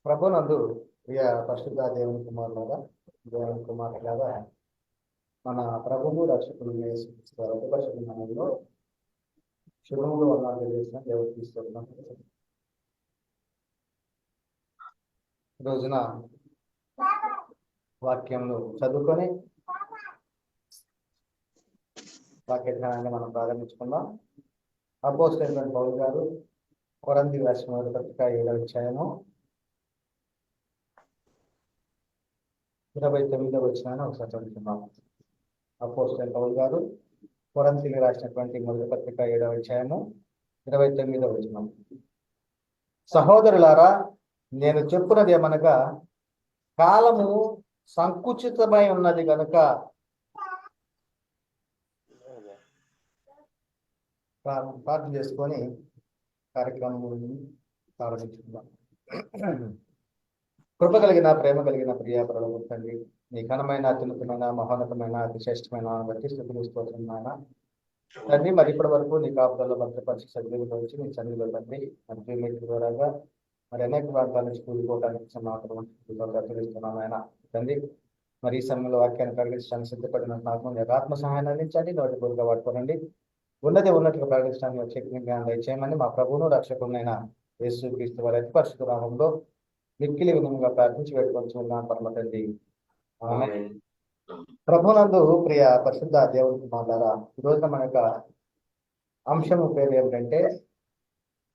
ప్రభునందు ప్రియ పరిశుద్ధ దేవుని కుమారులారా, దేవుని కుమారులారా, మన ప్రభువు రక్షకుడు అతి పరిశుద్ధ నామములో శుభములు వందనాలు తెలియజేసిన దేవుడు తీసుకుంటున్నాం. రోజున వాక్యంను చదువుకొని వాక్య ధ్యానాన్ని మనం ప్రారంభించుకుందాం. అపోస్తలుడైన పౌలు గారు కొరింథీ రాసిన మొదటి పత్రిక 7వ అధ్యాయము 29వ వచనాన్ని ఒకసారి చదువుకుందాం. అపోస్తలుడైన పౌలు గారు కొరింథీయులకు రాసినటువంటి మొదటి పత్రిక 7వ అధ్యాయము 29వ వచనం. సహోదరులారా, నేను చెప్పున్నది ఏమనగా, కాలము సంకుచితమై ఉన్నది గనుక ప్రార్థన చేసుకొని కార్యక్రమం ప్రారంభించుకుందాం. కృప కలిగిన ప్రేమ కలిగిన ప్రియ పరలోకపు తండ్రి, నీ ఘనమైన అత్యున్నతమైన మహోన్నతమైన అతి శ్రేష్టమైన బట్టి స్థుతులు స్తోత్రమైన తండ్రి, మరి ఇప్పటి వరకు నీ కాపుదల్లో భద్రపరిచి సభ్యులు వచ్చి నీ సన్నిధిలో తండ్రి మరి ప్రేమికుల ద్వారాగా మరి అనేక ప్రాంతాల నుంచి కూలిపోవడానికి తెలుస్తున్నాను ఆయన తండ్రి. మరి ఈ సమయంలో వాక్యాన్ని ప్రకటించడానికి సిద్ధపడిన నాకు ఆత్మ సహాయాన్ని అందించండి, నోటి పూర్తిగా వాడుకోనండి. ఉన్నది ఉన్నట్టుగా ప్రకటించడానికి వచ్చే జ్ఞానం దయచేయమని మా ప్రభువును రక్షకునైన యేసుక్రీస్తు వారి అతి పరిశుద్ధ నామములో మిక్కిలి విధంగా ప్రార్థించి వేడుకొంచున్నాను పరమ తండ్రి. ఆమేన్. ప్రభునందు ప్రియ పరిశుద్ధ దేవుని కుమారులారా, ఈ రోజున మన యొక్క అంశము పేరు ఏమిటంటే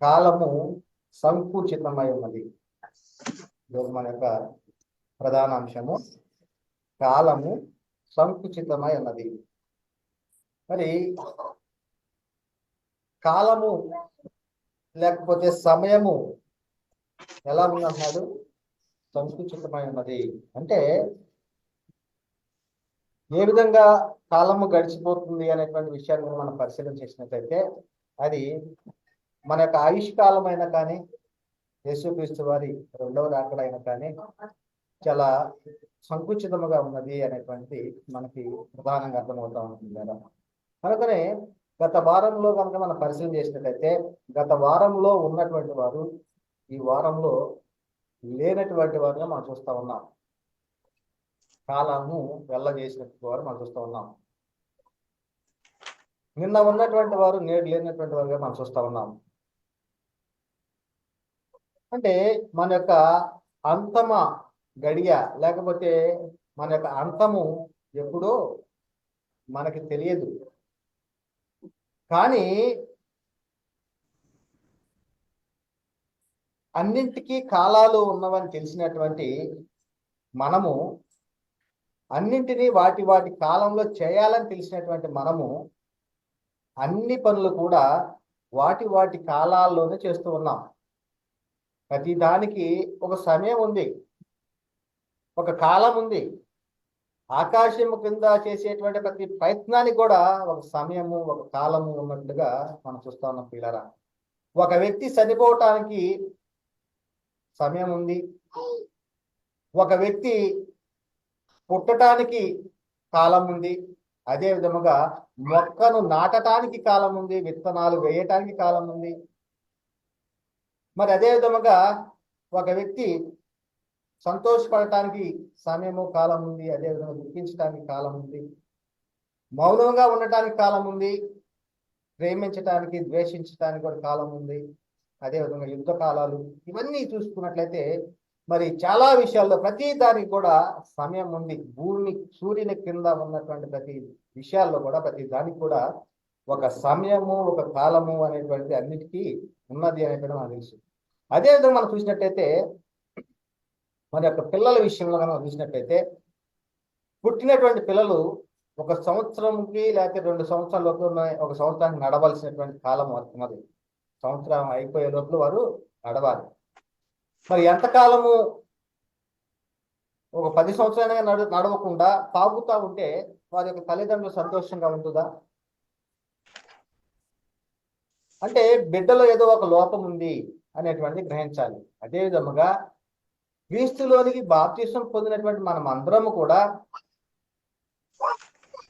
కాలము సంకుచితమై ఉన్నది. ఈరోజు మన యొక్క ప్రధాన అంశము కాలము సంకుచితమై ఉన్నది. మరి కాలము లేకపోతే సమయము ఎలా ఉందన్నాడు? సంకుచితమై ఉన్నది అంటే ఏ విధంగా కాలము గడిచిపోతుంది అనేటువంటి విషయాన్ని మనం పరిశీలన చేసినట్లయితే అది మన యొక్క ఆయుష్ కాలం అయినా కానీ యేసుక్రీస్తు వారి రెండవ రాకడ అయినా కానీ చాలా సంకుచితముగా ఉన్నది అనేటువంటి మనకి ప్రధానంగా అర్థమవుతా ఉంటుంది కదా. కనుకనే గత వారంలో కనుక మనం పరిశీలన చేసినట్లయితే గత వారంలో ఉన్నటువంటి వారు ఈ వారంలో లేనటువంటి వారుగా మనం చూస్తూ ఉన్నాం. కాలము వెళ్ళజేసినటువంటి వారు మనం చూస్తూ ఉన్నాం. నిన్న ఉన్నటువంటి వారు నేడు లేనటువంటి వారుగా మనం చూస్తూ ఉన్నాం. అంటే మన యొక్క అంతమ గడియ లేకపోతే మన యొక్క అంతము ఎప్పుడో మనకి తెలియదు. కానీ అన్నింటికీ కాలాలు ఉన్నవని తెలిసినటువంటి మనము అన్నింటినీ వాటి వాటి కాలంలో చేయాలని తెలిసినటువంటి మనము అన్ని పనులు కూడా వాటి వాటి కాలాల్లోనే చేస్తూ ఉన్నాం. ప్రతి దానికి ఒక సమయం ఉంది, ఒక కాలం ఉంది. ఆకాశము కింద చేసేటువంటి ప్రతి ప్రయత్నానికి కూడా ఒక సమయము ఒక కాలము ఉన్నట్లుగా మనం చూస్తా ఉన్నాం పిల్లరా. ఒక వ్యక్తి చనిపోవటానికి సమయం ఉంది, ఒక వ్యక్తి పుట్టడానికి కాలం ఉంది, అదే విధముగా మొక్కను నాటడానికి కాలం ఉంది, విత్తనాలు వేయటానికి కాలం ఉంది. మరి అదే విధముగా ఒక వ్యక్తి సంతోషపడటానికి సమయము కాలం ఉంది, అదేవిధంగా దుఃఖించడానికి కాలం ఉంది, మౌనంగా ఉండటానికి కాలం ఉంది, ప్రేమించటానికి ద్వేషించటానికి కూడా కాలం ఉంది, అదేవిధంగా యుద్ధ కాలాలు. ఇవన్నీ చూసుకున్నట్లయితే మరి చాలా విషయాల్లో ప్రతి దానికి కూడా సమయం ఉంది. సూర్యుని కింద ఉన్నటువంటి ప్రతి విషయాల్లో కూడా ప్రతి దానికి కూడా ఒక సమయము ఒక కాలము అనేటువంటిది అన్నిటికీ ఉన్నది అనేటువంటి మనకు తెలుసు. అదేవిధంగా మనం చూసినట్టయితే మన యొక్క పిల్లల విషయంలో మనం చూసినట్టయితే పుట్టినటువంటి పిల్లలు ఒక సంవత్సరంకి లేకపోతే 2 సంవత్సరాల లోపల ఒక సంవత్సరానికి నడవలసినటువంటి కాలం వస్తున్నది. సంవత్సరం అయిపోయే లోపల వారు నడవాలి. మరి ఎంతకాలము ఒక 10 సంవత్సరాలుగా నడవకుండా తాగుతూ ఉంటే వారి యొక్క తల్లిదండ్రులు సంతోషంగా ఉంటుందా? అంటే బిడ్డలో ఏదో ఒక లోపం ఉంది అనేటువంటిది గ్రహించాలి. అదే విధముగా క్రీస్తులోనికి బాప్తిసం పొందినటువంటి మనం అందరము కూడా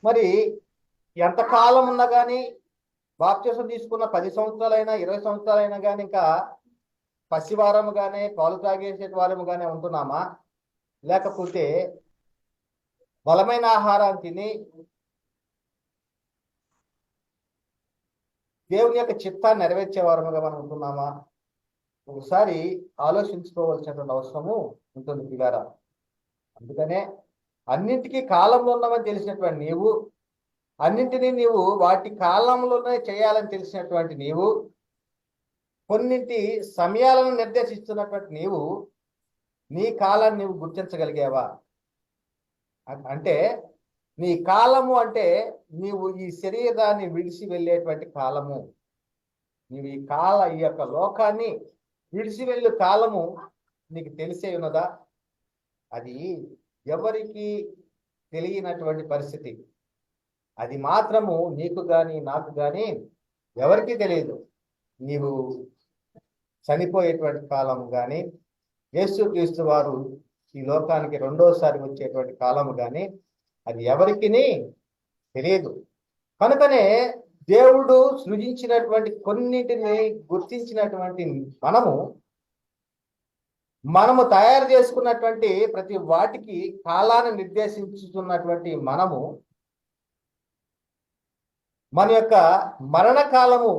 మరి ఎంతకాలం ఉన్నా కానీ బాప్తిసం తీసుకున్న 10 సంవత్సరాలైనా 20 సంవత్సరాలైనా కానీ ఇంకా పసివారముగానే పాలు తాగేసే వారముగానే ఉంటున్నామా, లేకపోతే బలమైన ఆహారం తిని దేవుని యొక్క చిత్తాన్ని నెరవేర్చే వారముగా మనం ఉంటున్నామా? ఒకసారి ఆలోచించుకోవాల్సినటువంటి అవసరము ఉంటుంది పిల్లారా. అందుకనే అన్నింటికీ కాలంలో ఉన్నామని తెలిసినటువంటి నీవు, అన్నింటినీ నీవు వాటి కాలంలోనే చేయాలని తెలిసినటువంటి నీవు, కొన్నింటి సమయాలను నిర్దేశిస్తున్నటువంటి నీవు నీ కాలాన్ని నీవు గుర్తించగలిగావా? అంటే నీ కాలము అంటే నీవు ఈ శరీరాన్ని విడిచి వెళ్ళేటువంటి కాలము. నీవు ఈ యొక్క లోకాన్ని విడిచి వెళ్ళు కాలము నీకు తెలిసే ఉన్నదా? అది ఎవరికి తెలియనటువంటి పరిస్థితి. అది మాత్రము నీకు గాని నాకు గాని ఎవరికి తెలియదు. నీవు చనిపోయేటువంటి కాలం కానీ, యేసుక్రీస్తు వారు ఈ లోకానికి రెండోసారి వచ్చేటువంటి కాలము కానీ అది ఎవరికి తెలియదు. కనుకనే దేవుడు సృజించినటువంటి కొన్నిటిని గుర్తించినటువంటి మనము తయారు చేసుకున్నటువంటి ప్రతి వాటికి కాలాన్ని నిర్దేశించుతున్నటువంటి మన యొక్క మరణకాలము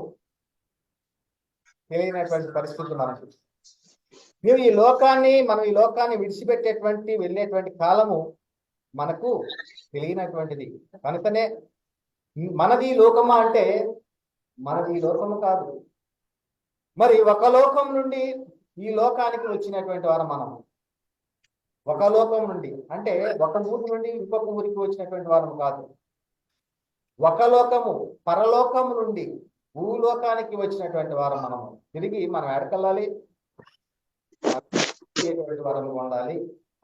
తెలియనటువంటి పరిస్థితి మనకు. మనం ఈ లోకాన్ని విడిచిపెట్టేటువంటి వెళ్ళేటువంటి కాలము మనకు తెలియనటువంటిది. కనుకనే మనది లోకమా అంటే మనది లోకము కాదు. మరి ఒక లోకం నుండి ఈ లోకానికి వచ్చినటువంటి వారు మనము. ఒక లోకం నుండి అంటే ఒక ఊరి నుండి ఇంకొక ఊరికి వచ్చినటువంటి వారు కాదు. ఒక లోకము పరలోకము నుండి భూలోకానికి వచ్చినటువంటి వారు మనము. తిరిగి మనం ఎడకెళ్ళాలి, వారం ఉండాలి.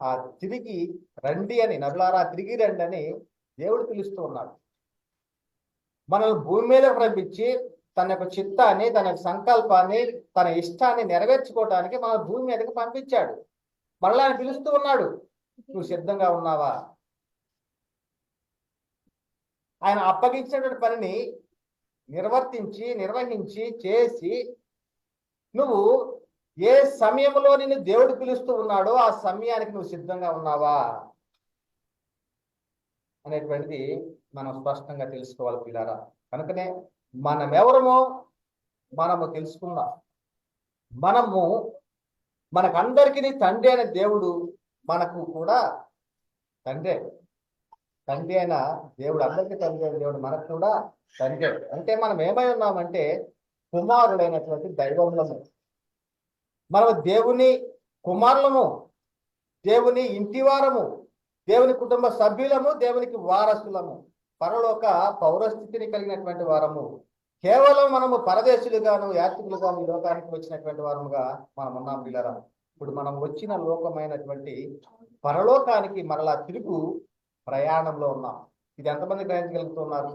ఆ తిరిగి రండి అని, నరులారా తిరిగి రండి అని దేవుడు పిలుస్తూ ఉన్నాడు. మనల్ని భూమి మీద పంపించి తన యొక్క చిత్తాన్ని, తన యొక్క సంకల్పాన్ని, తన ఇష్టాన్ని నెరవేర్చుకోవడానికి మన భూమి మీదకి పంపించాడు. మరలా ఆయన పిలుస్తూ ఉన్నాడు, నువ్వు సిద్ధంగా ఉన్నావా? ఆయన అప్పగించినటువంటి పనిని నిర్వహించి చేసి నువ్వు ఏ సమయంలో నిన్ను దేవుడు పిలుస్తూ ఉన్నాడో ఆ సమయానికి నువ్వు సిద్ధంగా ఉన్నావా అనేటువంటిది మనం స్పష్టంగా తెలుసుకోవాలి పిల్లారా. కనుకనే మనమెవరమో మనము తెలుసుకుందాం. మనకందరికీ తండ్రి అయిన దేవుడు మనకు కూడా తండ్రి అయిన దేవుడు, అందరికీ తండ్రి అయిన దేవుడు మనకు కూడా తండ్రి. అంటే మనం ఏమై ఉన్నామంటే కుమారుడైనటువంటి దైవములము. మనం దేవుని కుమారులము, దేవుని ఇంటివారము, దేవుని కుటుంబ సభ్యులము, దేవునికి వారసులము, పరలోక పౌరస్థితిని కలిగినటువంటి వారము. కేవలం మనము పరదేశులుగాను యాత్రికులుగాను ఈ లోకానికి వచ్చినటువంటి వారముగా మనం ఉన్నాం పిల్లరా. ఇప్పుడు మనం వచ్చిన లోకమైనటువంటి పరలోకానికి మరలా తిరుగు ప్రయాణంలో ఉన్నాం. ఇది ఎంతమంది గ్రహించగలుగుతున్నారు?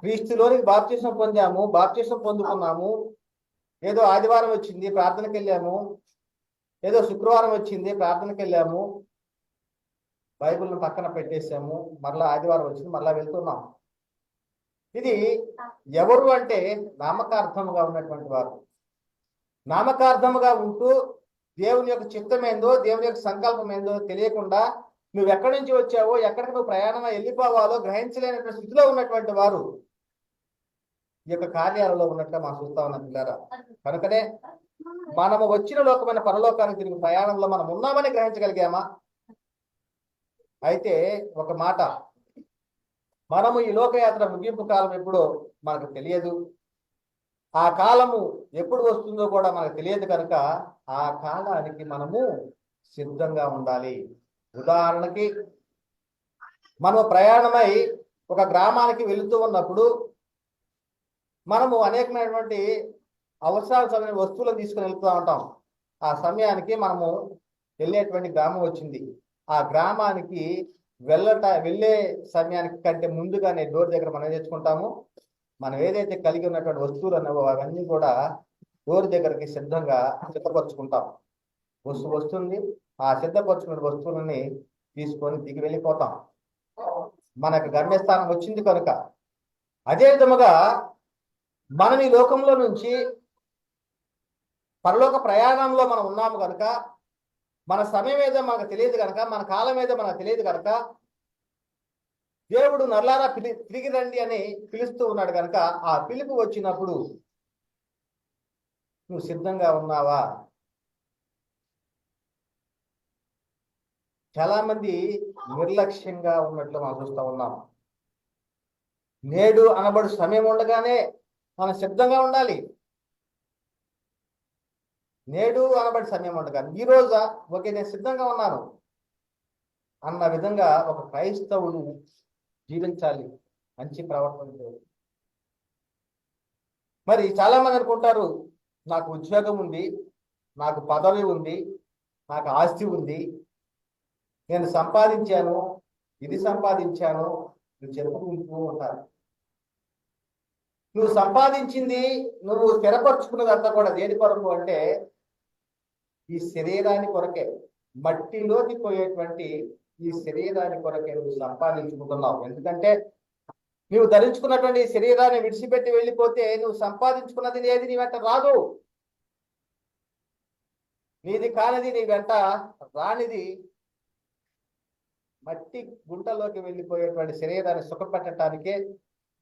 క్రీస్తులోనికి బాప్తిసం పొందాము, బాప్తిసం పొందుకున్నాము. ఏదో ఆదివారం వచ్చింది ప్రార్థనకి వెళ్ళాము, ఏదో శుక్రవారం వచ్చింది ప్రార్థనకి వెళ్ళాము, బైబిల్ను పక్కన పెట్టేసాము, మరలా ఆదివారం వచ్చింది మరలా వెళ్తున్నాం. ఇది ఎవరు అంటే నామకార్థముగా ఉన్నటువంటి వారు. నామకార్థముగా ఉంటూ దేవుని యొక్క చిత్తం ఏందో, దేవుని యొక్క సంకల్పం ఏందో తెలియకుండా నువ్వు ఎక్కడి నుంచి వచ్చావో, ఎక్కడికి నువ్వు ప్రయాణం వెళ్ళిపోవాలో గ్రహించలేనటువంటి స్థితిలో ఉన్నటువంటి వారు ఈ యొక్క కార్యాలలో ఉన్నట్టుగా మనం చూస్తా ఉన్నాం పిల్లారా. కనుకనే మనము వచ్చిన లోకమైన పరలోకానికి తిరిగి ప్రయాణంలో మనం ఉన్నామని గ్రహించగలిగామా? అయితే ఒక మాట, మనము ఈ లోకయాత్ర ముగింపు కాలం ఎప్పుడో మనకు తెలియదు. ఆ కాలము ఎప్పుడు వస్తుందో కూడా మనకు తెలియదు. కనుక ఆ కాలానికి మనము సిద్ధంగా ఉండాలి. ఉదాహరణకి మనము ప్రయాణమై ఒక గ్రామానికి వెళుతూ ఉన్నప్పుడు మనము అనేకమైనటువంటి అవసరాల వస్తువులను తీసుకుని వెళ్తూ ఉంటాం. ఆ సమయానికి మనము వెళ్ళేటువంటి గ్రామం వచ్చింది. ఆ గ్రామానికి వెళ్ళే సమయానికి కంటే ముందుగానే డోర్ దగ్గర మనం తెచ్చుకుంటాము. మనం ఏదైతే కలిగి ఉన్నటువంటి వస్తువులు అన్నావో అవన్నీ కూడా డోర్ దగ్గరికి సిద్ధపరచుకుంటాం. వస్తుంది, ఆ సిద్ధపరచుకున్న వస్తువులని తీసుకొని దిగి వెళ్ళిపోతాం. మనకు గమ్యస్థానం వచ్చింది కనుక. అదే విధముగా మనం ఈ లోకంలో నుంచి పరలోక ప్రయాణంలో మనం ఉన్నాము కనుక, మన సమయం ఏదో మనకు తెలియదు కనుక, మన కాలం ఏదో మనకు తెలియదు కనుక, దేవుడు నల్లారా తిరిగి రండి అని పిలుస్తూ ఉన్నాడు కనుక, ఆ పిలుపు వచ్చినప్పుడు నువ్వు సిద్ధంగా ఉన్నావా? చాలా మంది నిర్లక్ష్యంగా ఉన్నట్లు మనం చూస్తూ ఉన్నాం. నేడు అనబడు సమయం ఉండగానే మనం సిద్ధంగా ఉండాలి. నేడు అనబడి సమయం ఉండగా ఈ రోజా ఓకే నేను సిద్ధంగా ఉన్నాను అన్న విధంగా ఒక క్రైస్తవుడు జీవించాలి, మంచి ప్రవర్తనతో. మరి చాలా మంది అనుకుంటారు, నాకు ఉద్యోగం ఉంది, నాకు పదవి ఉంది, నాకు ఆస్తి ఉంది, నేను సంపాదించాను, ఇది సంపాదించాను, నువ్వు చెప్పుకుంటూ ఉంటారు. నువ్వు సంపాదించింది, నువ్వు స్థిరపరచుకున్నదంతా కూడా దేని కొరకు అంటే ఈ శరీరాన్ని కొరకే, మట్టిలోకి పోయేటువంటి ఈ శరీరాన్ని కొరకే నువ్వు సంపాదించుకుంటున్నావు. ఎందుకంటే నువ్వు ధరించుకున్నటువంటి శరీరాన్ని విడిచిపెట్టి వెళ్ళిపోతే నువ్వు సంపాదించుకున్నది ఏది నీ వెంట రాదు. నీది కానిది నీ వెంట రానిది మట్టి గుంటలోకి వెళ్ళిపోయేటువంటి శరీరాన్ని సుఖపెట్టడానికే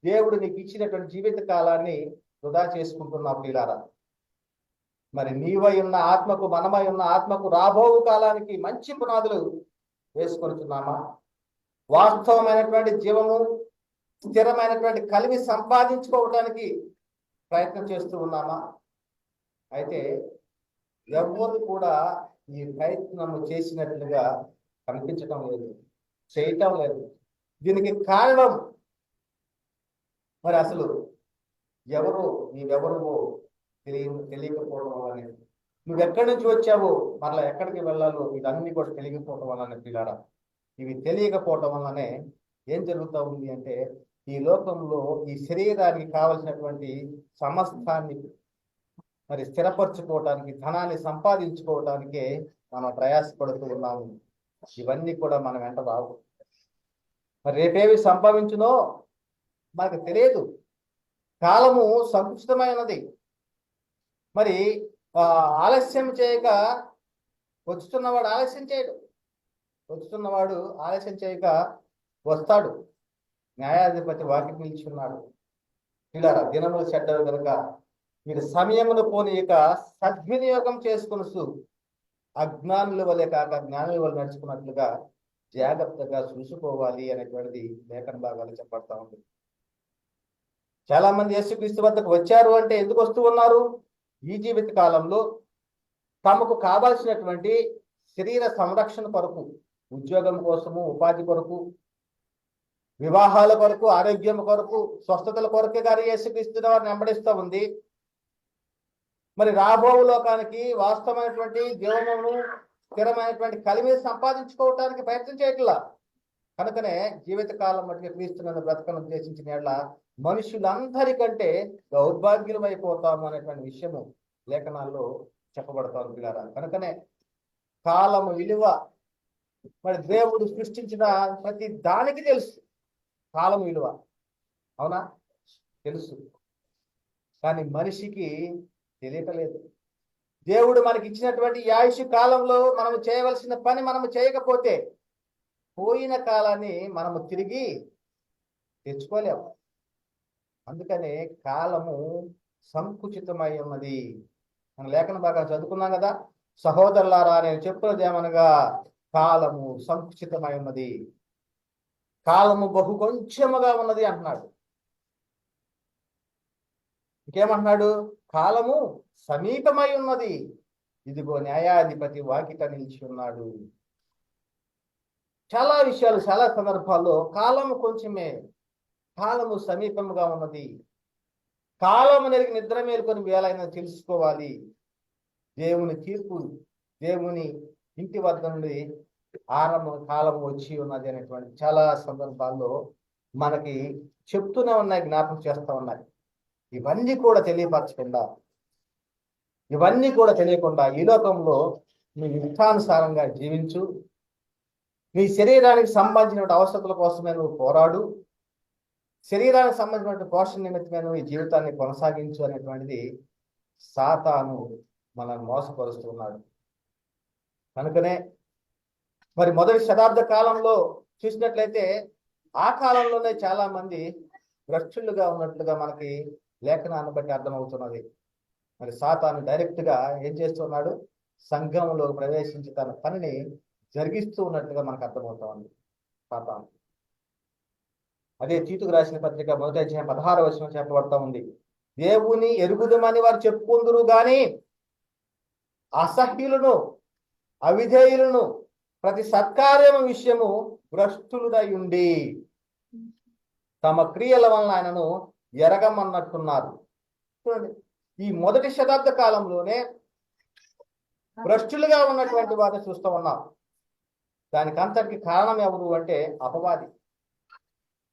దేవుడు నీకు ఇచ్చినటువంటి జీవిత కాలాన్ని వృధా చేసుకుంటున్నావు ప్రియులారా. మరి నీవై ఉన్న ఆత్మకు, మనమై ఉన్న ఆత్మకు రాబో కాలానికి మంచి పునాదులు వేసుకొనిచున్నామా? వాస్తవమైనటువంటి జీవము, స్థిరమైనటువంటి కలిమి సంపాదించుకోవడానికి ప్రయత్నం చేస్తూ ఉన్నామా? అయితే ఎవరు కూడా ఈ ప్రయత్నం చేసినట్లుగా కనిపించడం లేదు, చేయటం లేదు. దీనికి కారణం మరి అసలు ఎవరు, నీవెవరువో తెలియకపోవడం వల్లనే, నువ్వెక్కడి నుంచి వచ్చావో మరలా ఎక్కడికి వెళ్ళాలో ఇవన్నీ కూడా తెలియకపోవడం వల్లనే పిల్లారా. ఇవి తెలియకపోవడం వల్లనే ఏం జరుగుతూ ఉంది అంటే ఈ లోకంలో ఈ శరీరానికి కావలసినటువంటి సమస్తాన్ని మరి స్థిరపరచుకోవడానికి, ధనాన్ని సంపాదించుకోవడానికే మనం ప్రయాసపడుతూ ఉన్నాము. ఇవన్నీ కూడా మన వెంట రావు. మరి రేపేవి సంభవించునో మనకు తెలియదు. కాలము సంకుచితమైనది. మరి ఆలస్యం చేయక వచ్చుతున్నవాడు ఆలస్యం చేయడు, వచ్చుతున్నవాడు ఆలస్యం చేయక వస్తాడు. న్యాయాధిపతి వాకిటి నిలిచున్నాడు. ఇలా దినములు చెడ్డలు కనుక మీరు సమయమును పోనీయక సద్వినియోగం చేసుకొనుచు అజ్ఞానుల వలె కాక జ్ఞానుల వల్ల నడుచుకున్నట్లుగా జాగ్రత్తగా చూసుకోవాలి అనేటువంటిది లేఖన భాగాలు చెప్పబడతా ఉంది. చాలా మంది యేసుక్రీస్తు వద్దకు వచ్చారు అంటే ఎందుకు వస్తూ ఉన్నారు? ఈ జీవిత కాలంలో తమకు కావాల్సినటువంటి శరీర సంరక్షణ కొరకు, ఉద్యోగం కోసము, ఉపాధి కొరకు, వివాహాల కొరకు, ఆరోగ్యం కొరకు, స్వస్థతల కొరకే గారి యేసుక్రీస్తు వారిని వెంబడిస్తూ ఉంది. మరి రాబో లోకానికి వాస్తవమైనటువంటి జీవనమును, స్థిరమైనటువంటి కలిమి సంపాదించుకోవడానికి ప్రయత్నం చేయట్లా. కనుకనే జీవితకాలం మటుకు క్రీస్తునందు బ్రతకను ఉద్దేశించిన ఏళ్ల మనుషులందరికంటే దౌర్భాగ్యులమైపోతాము అనేటువంటి విషయము లేఖనాల్లో చెప్పబడతారు పిల్లారా. కనుకనే కాలము విలువ మరి దేవుడు సృష్టించిన ప్రతి దానికి తెలుసు కాలం విలువ, అవునా? తెలుసు. కానీ మనిషికి తెలియటలేదు. దేవుడు మనకి ఇచ్చినటువంటి ఆయుష్ కాలంలో మనము చేయవలసిన పని మనము చేయకపోతే పోయిన కాలాన్ని మనము తిరిగి తెచ్చుకోలేము. అందుకనే కాలము సంకుచితమై ఉన్నది. మన లేఖన బాగా చదువుకున్నాం కదా, సహోదరులారా నేను చెప్పున్నది ఏమనగా కాలము సంకుచితమై ఉన్నది, కాలము బహు కొంచెముగా ఉన్నది అంటున్నాడు. ఇంకేమంటున్నాడు? కాలము సమీపమై ఉన్నది, ఇదిగో న్యాయాధిపతి వాకిట నిలిచి ఉన్నాడు. చాలా విషయాలు, చాలా సందర్భాల్లో కాలము కొంచెమే, కాలము సమీపంగా ఉన్నది, కాలం అనేది నిద్ర మేలుకొని వేలైనా తెలుసుకోవాలి. దేవుని తీర్పు, దేవుని ఇంటి వద్ద నుండి ఆరంభ కాలం వచ్చి ఉన్నది అనేటువంటి చాలా సందర్భాల్లో మనకి చెప్తూనే ఉన్నాయి, జ్ఞాపకం చేస్తూ ఉన్నాయి. ఇవన్నీ కూడా తెలియపరచకుండా, ఇవన్నీ కూడా తెలియకుండా ఈ లోకంలో నీ ఇష్టానుసారంగా జీవించు, నీ శరీరానికి సంబంధించిన అవసరతల కోసమే నువ్వు పోరాడు, శరీరానికి సంబంధించిన పోషణ నిమిత్తమే నువ్వు ఈ జీవితాన్ని కొనసాగించు అనేటువంటిది సాతాను మనల్ని మోసపరుస్తూ ఉన్నాడు. కనుకనే మరి మొదటి శతాబ్ద కాలంలో చూసినట్లయితే ఆ కాలంలోనే చాలా మంది భ్రష్టులుగా ఉన్నట్లుగా మనకి లేఖనాన్ని బట్టి అర్థమవుతున్నది. మరి సాతాను డైరెక్ట్ గా ఏం చేస్తున్నాడు? సంఘంలో ప్రవేశించి తన పనిని జరిగిస్తూ ఉన్నట్లుగా మనకు అర్థమవుతా ఉంది సాతాను. అదే తీతుకు రాసిన పత్రిక 1వ అధ్యాయం 16వ వచనం చెప్పబడతా ఉంది, దేవుని ఎరుగుదమని వారు చెప్పుకుందురు గాని అసహ్యులను అవిధేయులను ప్రతి సత్కార్యము విషయము భ్రష్టులుడై ఉండి తమ క్రియల వలన ఆయనను ఎరగమన్నట్టున్నారు. చూడండి, ఈ మొదటి శతాబ్ద కాలంలోనే భ్రష్టులుగా ఉన్నటువంటి వారిని చూస్తూ ఉన్నాం. దానికి అంతటికి కారణం ఎవరు అంటే అపవాది.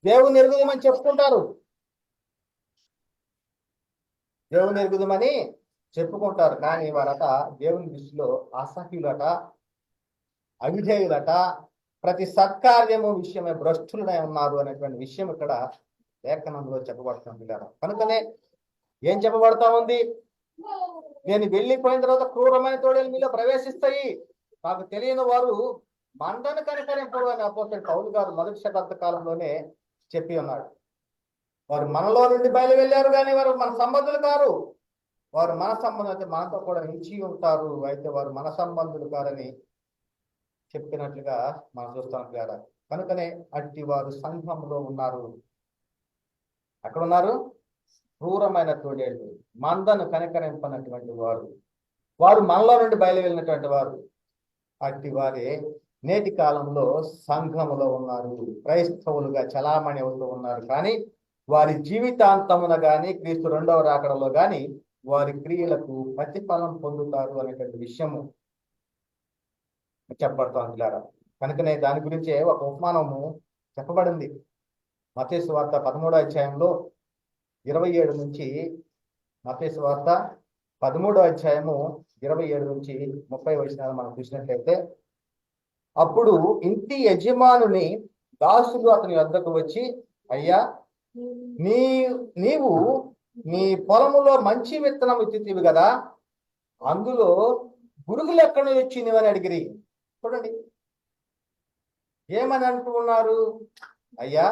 దేవుని ఎరుగుదమని చెప్పుకుంటారు, దేవుని ఎరుగుదమని చెప్పుకుంటారు, కానీ వారట దేవుని దృష్టిలో అసహ్యులట, అవిధేయులట, ప్రతి సత్కార్యము విషయమే భ్రష్టులనే ఉన్నారు అనేటువంటి విషయం ఇక్కడ లేఖనంలో చెప్పబడుతుంది కదా. కనుకనే ఏం చెప్పబడతా ఉంది? నేను వెళ్ళిపోయిన తర్వాత క్రూరమైన తోడేలు మీలో ప్రవేశిస్తాయి, నాకు తెలియని వారు మందను కనికరింపరు అని అపోస్తలుడు పౌలు గారు మొదటి శతాబ్ద కాలంలోనే చెప్పి ఉన్నాడు. వారు మనలో నుండి బయలు వెళ్ళారు కానీ వారు మన సంబంధులు కారు. వారు మన సంబంధం అయితే మనతో కూడా నిలిచి ఉంటారు, అయితే వారు మన సంబంధులు కారని చెప్పినట్లుగా మనం చూస్తాం కదా. కనుకనే అట్టి వారు సంఘంలో ఉన్నారు. అక్కడ ఉన్నారు క్రూరమైన తోడేళ్ళు, మందను కనికరింపనటువంటి వారు, వారు మనలో నుండి బయలు వెళ్ళినటువంటి వారు. అట్టి వారే నేటి కాలంలో సంఘములో ఉన్నారు, క్రైస్తవులుగా చలామణి అవుతూ ఉన్నారు. కానీ వారి జీవితాంతమున గాని క్రీస్తు రెండవ రాకడలో గాని వారి క్రియలకు ప్రతిఫలం పొందుతారు అనేటువంటి విషయము చెప్పబడుతోంది. కనుకనే దాని గురించే ఒక ఉపమానము చెప్పబడింది. మత్తయి సువార్త 13వ అధ్యాయంలో 27 నుంచి, మత్తయి సువార్త 13వ అధ్యాయము 27 నుంచి 30 వచనాలు మనం చూసినట్లయితే, అప్పుడు ఇంటి యజమానుని దాసుడు అతని వద్దకు వచ్చి, అయ్యా, నీవు నీ పొలములో మంచి విత్తనం విత్తితివి కదా, అందులో గురుగులు ఎక్కడ వచ్చినవని అడిగిరి. చూడండి ఏమని అంటూ ఉన్నారు? అయ్యా,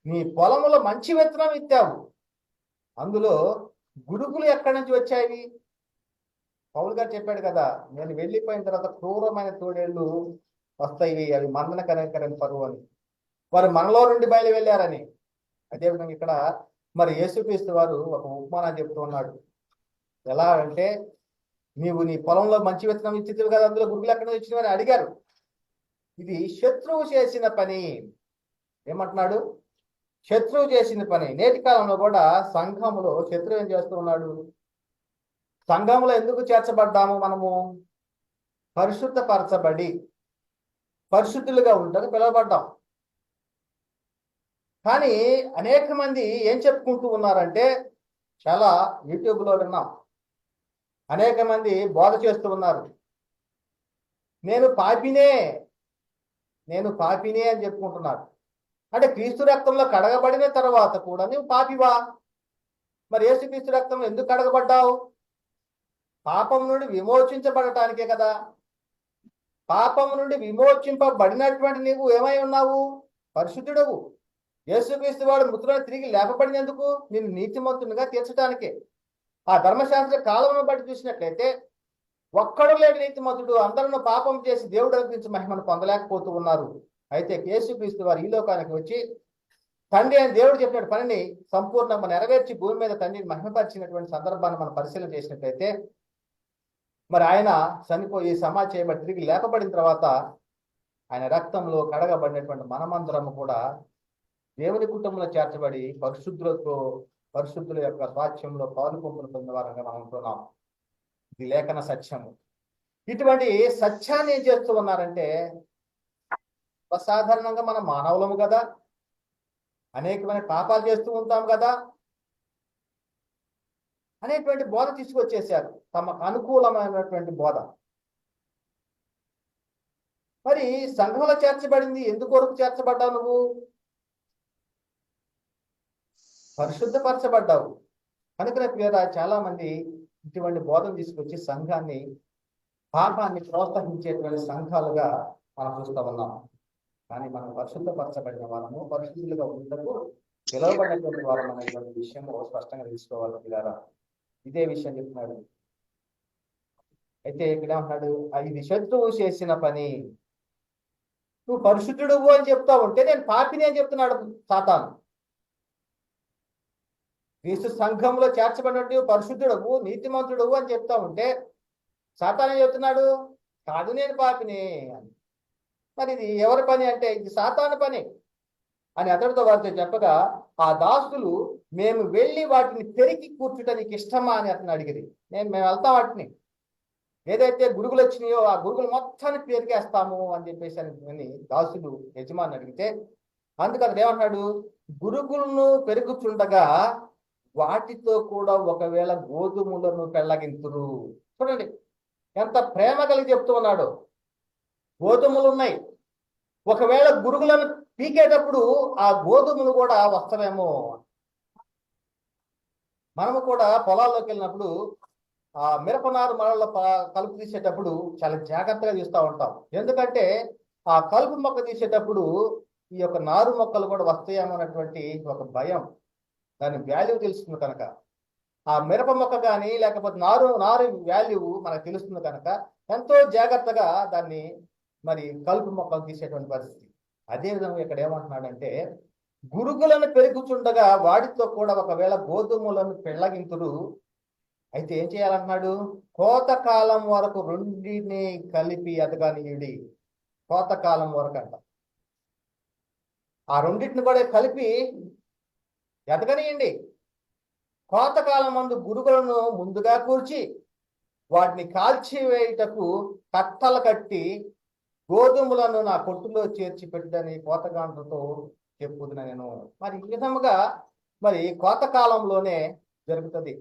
నీ పొలములో మంచి విత్తనం విత్తావు, అందులో గురుగులు ఎక్కడి నుంచి వచ్చాయి? పౌలు గారు చెప్పాడు కదా, నేను వెళ్ళిపోయిన తర్వాత క్రూరమైన తోడేళ్ళు వస్తాయి, అవి మందన కనికరింపరు అని. వారు మనలో నుండి బయలు వెళ్ళారని. అదేవిధంగా ఇక్కడ మరి యేసుక్రీస్తు వారు ఒక ఉపమానాన్ని చెప్తూ ఉన్నాడు. ఎలా అంటే, నీవు నీ పొలంలో మంచి విత్తనం ఇచ్చితివి కదా, అందులో గురుగులు ఎక్కడ నుంచి వచ్చినవని అడిగారు. ఇది శత్రువు చేసిన పని. ఏమంటున్నాడు? శత్రువు చేసిన పని. నేటి కాలంలో కూడా సంఘంలో శత్రువు ఏం చేస్తూ ఉన్నాడు? సంఘంలో ఎందుకు చేర్చబడ్డాము మనము? పరిశుద్ధపరచబడి పరిశుద్ధులుగా ఉండడానికి పిలువబడ్డాం. కానీ అనేక మంది ఏం చెప్పుకుంటూ ఉన్నారంటే, చాలా యూట్యూబ్లో విన్నాం, అనేక మంది బోధ చేస్తూ ఉన్నారు, నేను పాపినే అని చెప్పుకుంటున్నారు. అంటే క్రీస్తు రక్తంలో కడగబడిన తర్వాత కూడా నువ్వు పాపివా? మరి యేసుక్రీస్తు రక్తంలో ఎందుకు కడగబడ్డావు? పాపం నుండి విమోచించబడటానికే కదా. పాపం నుండి విమోచింపబడినటువంటి నీవు ఏమై ఉన్నావు? పరిశుద్ధుడవు. యేసుక్రీస్తు వాడు మృతులను తిరిగి లేపబడినందుకు నిన్ను నీతిమంతునిగా తీర్చడానికే. ఆ ధర్మశాస్త్ర కాలంలో బట్టి చూసినట్లయితే ఒక్కడు లేని నీతిమంతుడు, అందరూ పాపం చేసి దేవుడు అనుగ్రహించి మహిమను పొందలేకపోతూ ఉన్నారు. అయితే యేసుక్రీస్తు వారు ఈ లోకానికి వచ్చి తండ్రి అని దేవుడు చెప్పిన పనిని సంపూర్ణంగా నెరవేర్చి భూమి మీద తండ్రిని మహిమపరిచినటువంటి సందర్భాన్ని మనం పరిశీలన చేసినట్లయితే, మరి ఆయన చనిపోయి సమాధి చేయబడి తిరిగి లేపబడిన తర్వాత ఆయన రక్తంలో కడగబడినటువంటి మనమందరము కూడా దేవుని కుటుంబంలో చేర్చబడి పరిశుద్ధుల యొక్క స్వాస్థ్యంలో పాలు పంపులు పొందిన వారంగా మనం ఉంటున్నాం. ఇది లేఖన సత్యము. ఇటువంటి సత్యాన్ని ఏం చేస్తూ ఉన్నారంటే, సాధారణంగా మనం మానవులము కదా, అనేకమైన పాపాలు చేస్తూ ఉంటాం కదా అనేటువంటి బోధ తీసుకొచ్చేసారు, తమకు అనుకూలమైనటువంటి బోధ. మరి సంఘంలో చేర్చబడింది ఎందుకొరకు చేర్చబడ్డావు? నువ్వు పరిశుద్ధపరచబడ్డావు. కనుక చాలా మంది ఇటువంటి బోధన తీసుకొచ్చి సంఘాన్ని పాపాన్ని ప్రోత్సహించేటువంటి సంఘాలుగా మనం చూస్తూ ఉన్నాం. కానీ మనం పరిశుద్ధపరచబడిన వాళ్ళము, పరిశుద్ధులుగా ఉండకు పిలువబడినటువంటి వాళ్ళం అనేటువంటి విషయము స్పష్టంగా తెలుసుకోవాలి పిల్లారా. ఇదే విషయం చెప్తున్నాడు. అయితే ఇక్కడ ఏమంటున్నాడు, ఇది శత్రువు చేసిన పని. నువ్వు పరిశుద్ధుడు అని చెప్తా ఉంటే నేను పాపిని అని చెప్తున్నాడు సాతాను. క్రీస్తు సంఘంలో చేర్చబడినట్టు పరిశుద్ధుడవు, నీతిమంతుడవు అని చెప్తా ఉంటే సాతాను ఏం చెప్తున్నాడు, కాదు నేను పాపిని అని. మరి ఇది ఎవరి పని అంటే ఇది సాతాను పని అని అతడితో వారితో చెప్పగా, ఆ దాసులు మేము వెళ్ళి వాటిని పెరిగి కూర్చుట నీకు ఇష్టమా అని అతను అడిగిరి. మేము వెళ్తాం, వాటిని ఏదైతే గురుగులు వచ్చినాయో ఆ గురుగులు మొత్తాన్ని పెరిగేస్తాము అని చెప్పేసి అని దాసులు యజమాని అడిగితే, అందుకు అతను ఏమన్నాడు, గురుగులను పెరుగుచుండగా వాటితో కూడా ఒకవేళ గోధుమలను పెళ్ళగింతురు. చూడండి ఎంత ప్రేమ కలిగి చెప్తూ ఉన్నాడు. గోధుమలు ఉన్నాయి, ఒకవేళ గురుగులను పీకేటప్పుడు ఆ గోధుమలు కూడా వస్తావేమో. మనము కూడా పొలాల్లోకి వెళ్ళినప్పుడు ఆ మిరపనారు మళ్ళీ కలుపు తీసేటప్పుడు చాలా జాగ్రత్తగా తీస్తూ ఉంటాం. ఎందుకంటే ఆ కలుపు మొక్క తీసేటప్పుడు ఈ యొక్క నారు మొక్కలు కూడా వస్తాయేమో అన్నటువంటి ఒక భయం, దాని వాల్యూ తెలుస్తుంది కనుక. ఆ మిరప మొక్క కానీ లేకపోతే నారు వాల్యూ మనకు తెలుస్తుంది కనుక ఎంతో జాగ్రత్తగా దాన్ని మరి కలుపు మొక్కలు తీసేటువంటి పరిస్థితి. అదేవిధంగా ఇక్కడ ఏమంటున్నాడంటే, గురుగులను పెరుగుచుండగా వాటితో కూడా ఒకవేళ గోధుమలను పెళ్ళగింతురు. అయితే ఏం చేయాలన్నాడు, కోతకాలం వరకు రెండిని కలిపి ఎదగనీయుడి. కోతకాలం వరకు అంట, ఆ రెండింటిని కూడా కలిపి ఎదగనీయండి. కోతకాలం మందు గురుగులను ముందుగా కూర్చి వాటిని కాల్చివేయుటకు కట్టలు కట్టి గోధుమలను నా కొట్టులో చేర్చి పెట్టని కోతగాండ్రతో చెప్పుదున నేను. మరి ఈ విధముగా మరి కోతకాలంలోనే జరుగుతుంది.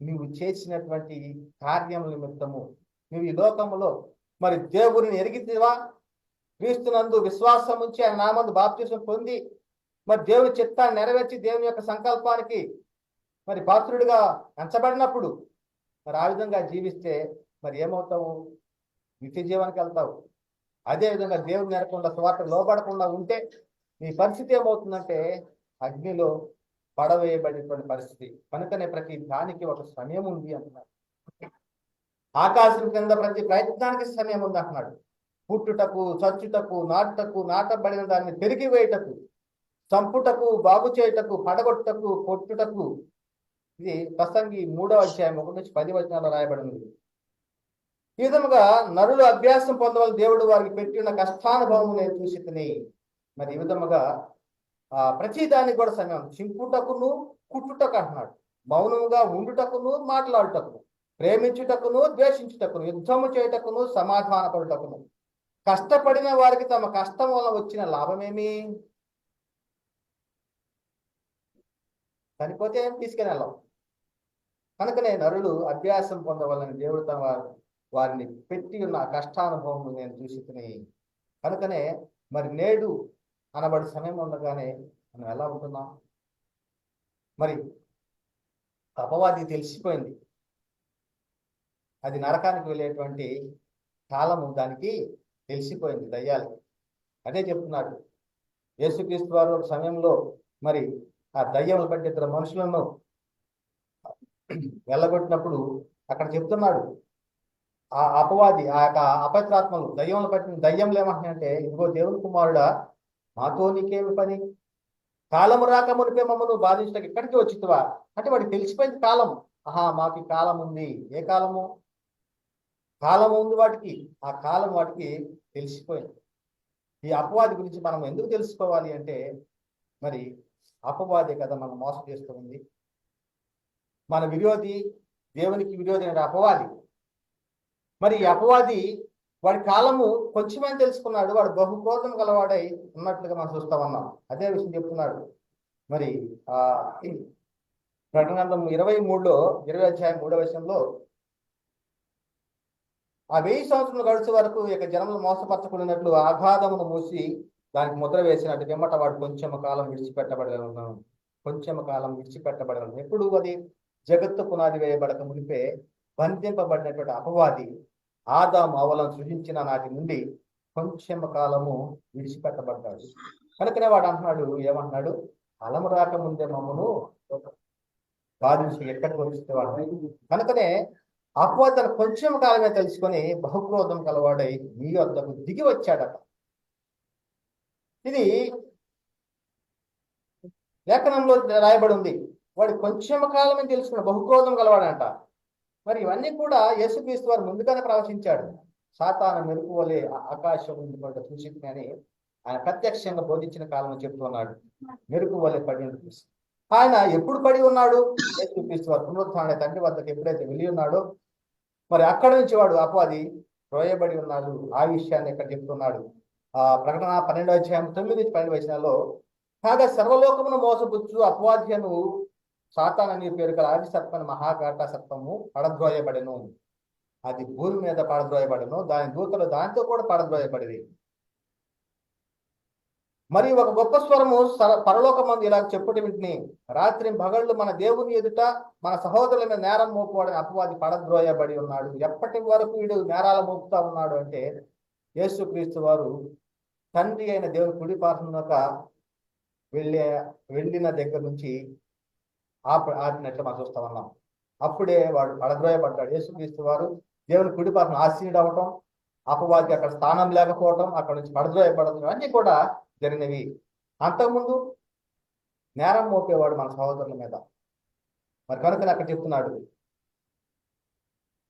నువ్వు చేసినటువంటి కార్యం నిమిత్తము నువ్వు ఈ లోకములో మరి దేవుడిని ఎరిగితివా, క్రీస్తునందు విశ్వాసం ఉంచి ఆయన నామందు బాప్తిసం పొంది మరి దేవుని చిత్తాన్ని నెరవేర్చి దేవుని యొక్క సంకల్పానికి మరి పాత్రుడిగా ఎంచబడినప్పుడు మరి ఆ విధంగా జీవిస్తే మరి ఏమవుతావు, నిత్య జీవానికి వెళ్తావు. అదేవిధంగా దేవుని నెరకుండా స్వార్థ లోబడకుండా ఉంటే నీ పరిస్థితి ఏమవుతుందంటే అగ్నిలో పడవేయబడేటువంటి పరిస్థితి. కనుకనే ప్రతి దానికి ఒక సమయం ఉంది అంటున్నాడు. ఆకాశం కింద ప్రతి ప్రయత్నానికి సమయం ఉంది అంటున్నాడు. పుట్టుటకు, చచ్చుటకు, నాటుటకు, నాటబడిన దాన్ని పెరిగి వేయుటకు, చంపుటకు, బాగు చేయుటకు, పడగొట్టుటకు, కొట్టుటకు. ఇది ప్రసంగి 3వ అధ్యాయం 1-10 రాయబడింది. ఈ విధముగా నరులు అభ్యాసం పొందవల దేవుడు వారికి పెట్టి ఉన్న కష్టానుభవం నేను చూసి తిని. మరి ఈ విధముగా ప్రతి దానికి కూడా సమయం, చింపుటకును కుట్టుటకు అంటున్నాడు, మౌనముగా ఉండుటకును మాట్లాడుటకును, ప్రేమించుటకును ద్వేషించుటకును, యుద్ధము చేయుటకును సమాధానపడుటకును. కష్టపడిన వారికి తమ కష్టం వల్ల వచ్చిన లాభమేమి? చనిపోతే ఏం తీసుకుని వెళ్ళాం. కనుకనే నరులు అభ్యాసం పొందవాలని దేవుడు తమ వారిని పెట్టి ఉన్న కష్టానుభవం నేను చూసి తిని. కనుకనే మరి నేడు అనబడి సమయం ఉండగానే మనం ఎలా ఉంటున్నాం? మరి అపవాది తెలిసిపోయింది, అది నరకానికి వెళ్ళేటువంటి కాలము దానికి తెలిసిపోయింది దయ్యాలకి. అదే చెప్తున్నాడు యేసుక్రీస్తు వారు ఒక సమయంలో మరి ఆ దయ్యములు బట్టి 2 మనుషులను వెళ్ళగొట్టినప్పుడు అక్కడ చెప్తున్నాడు, ఆ అపవాది ఆ యొక్క అపవిత్రాత్మలు దయ్యములు పట్టిన దయ్యములు ఏమంటున్నాయంటే, ఇదిగో దేవుని కుమారుడా మాతో నీకేమి పని, కాలము రాక మునిపే మమ్మల్ని బాధించడానికి ఇక్కడికి వచ్చితువా అంటే వాడికి తెలిసిపోయింది కాలం. మాకు కాలం ఉంది. ఏ కాలము? కాలం ఉంది వాటికి, ఆ కాలం వాటికి తెలిసిపోయింది. ఈ అపవాది గురించి మనం ఎందుకు తెలుసుకోవాలి అంటే, మరి అపవాదే కదా మనం మోసం చేస్తూ ఉంది. మన విరోధి, దేవునికి విరోధి అనే అపవాది. మరి ఈ అపవాది వాడి కాలము కొంచెమని తెలుసుకున్నాడు, వాడు బహుక్రోధం గలవాడై ఉన్నట్లుగా మనం చూస్తా ఉన్నాం. అదే విషయం చెప్తున్నాడు. మరి ప్రకటన గ్రంథం 20 అధ్యాయం 3వ వచనంలో, ఆ 1000 సంవత్సరాలు గడిచే వరకు ఇక జనములు మోసపరచకున్నట్లు ఆఘాతమును మూసి దానికి ముద్ర వేసినట్టు వెమ్మట వాడు కొంచెం కాలం విడిచిపెట్టబడగలను. ఎప్పుడు అది జగత్తు పునాది వేయబడక మునిపే బంధింపబడినటువంటి అపవాది ఆదాము అవలను సృజించిన నాటి నుండి కొంచెం కాలము విడిచిపెట్టబడ్డాడు. కనుకనే వాడు అంటున్నాడు, ఏమంటున్నాడు, అలము రాకముందే మమ్మను బాధించి ఎక్కడికి వచ్చివాడు. కనుకనే అపవాది తన కొంచెం కాలమే తెలుసుకొని బహుక్రోధం కలవాడై నీ వద్దకు దిగి వచ్చాడట. ఇది లేఖనంలో రాయబడి ఉంది. వాడు కొంచెం కాలమే తెలుసుకున్న బహుక్రోధం కలవాడంట. మరి ఇవన్నీ కూడా యేసుక్రీస్తు వారు ముందుగానే ప్రవచించాడు. సాతాను మెరుపు వలె ఆకాశం ముందు చూసింది అని ఆయన ప్రత్యక్షంగా బోధించిన కాలం చెప్తున్నాడు. మెరుపు వలె పడి ఉంటుంది. ఆయన ఎప్పుడు పడి ఉన్నాడు? యేసుక్రీస్తు వారు పునరుత్థాన తండ్రి వద్దకు ఎప్పుడైతే వెళ్ళి ఉన్నాడో మరి అక్కడ నుంచి వాడు అపవాది రోయబడి ఉన్నాడు. ఆ విషయాన్ని ఇక్కడ చెప్తున్నాడు. ప్రకటన 12:9-12 కాగా సర్వలోకమును మోసపుచ్చు అపవాద్యను సాతానని పేరు గల ఆది సర్పని మహాఘాట సర్పము పడద్రోయబడెను. అది భూమి మీద పడద్రోయబడెను, దాని దూతలు దానితో కూడా పడద్రోయబడింది. మరి ఒక గొప్ప స్వరము పరలోకమందు ఇలా చెప్పుట వింటిని, రాత్రి పగళ్ళు మన దేవుని ఎదుట మన సహోదరుల మీద నేరం మోపువాడని అపవాది పడద్రోయబడి ఉన్నాడు. ఎప్పటి వరకు వీడు నేరాలు మోపుతా ఉన్నాడు అంటే యేసుక్రీస్తు వారు తండ్రి అయిన దేవుని కుడి పార్శ్వమునొక వెళ్ళిన దగ్గర నుంచి ఆపినట్లు మనం చూస్తా ఉన్నాం. అప్పుడే వాడు పడద్రోయబడ్డాడు. యేసుక్రీస్తు వారు దేవుని కుడి పార్శ్వన ఆసీనుడు అవటం, అపవాదికి అక్కడ స్థానం లేకపోవటం, అక్కడ నుంచి పడద్రోయబడటం అన్నీ కూడా జరిగినవి. అంతకుముందు నేరం మోపేవాడు మన సహోదరుల మీద. మరి కనుక అక్కడ చెప్తున్నాడు,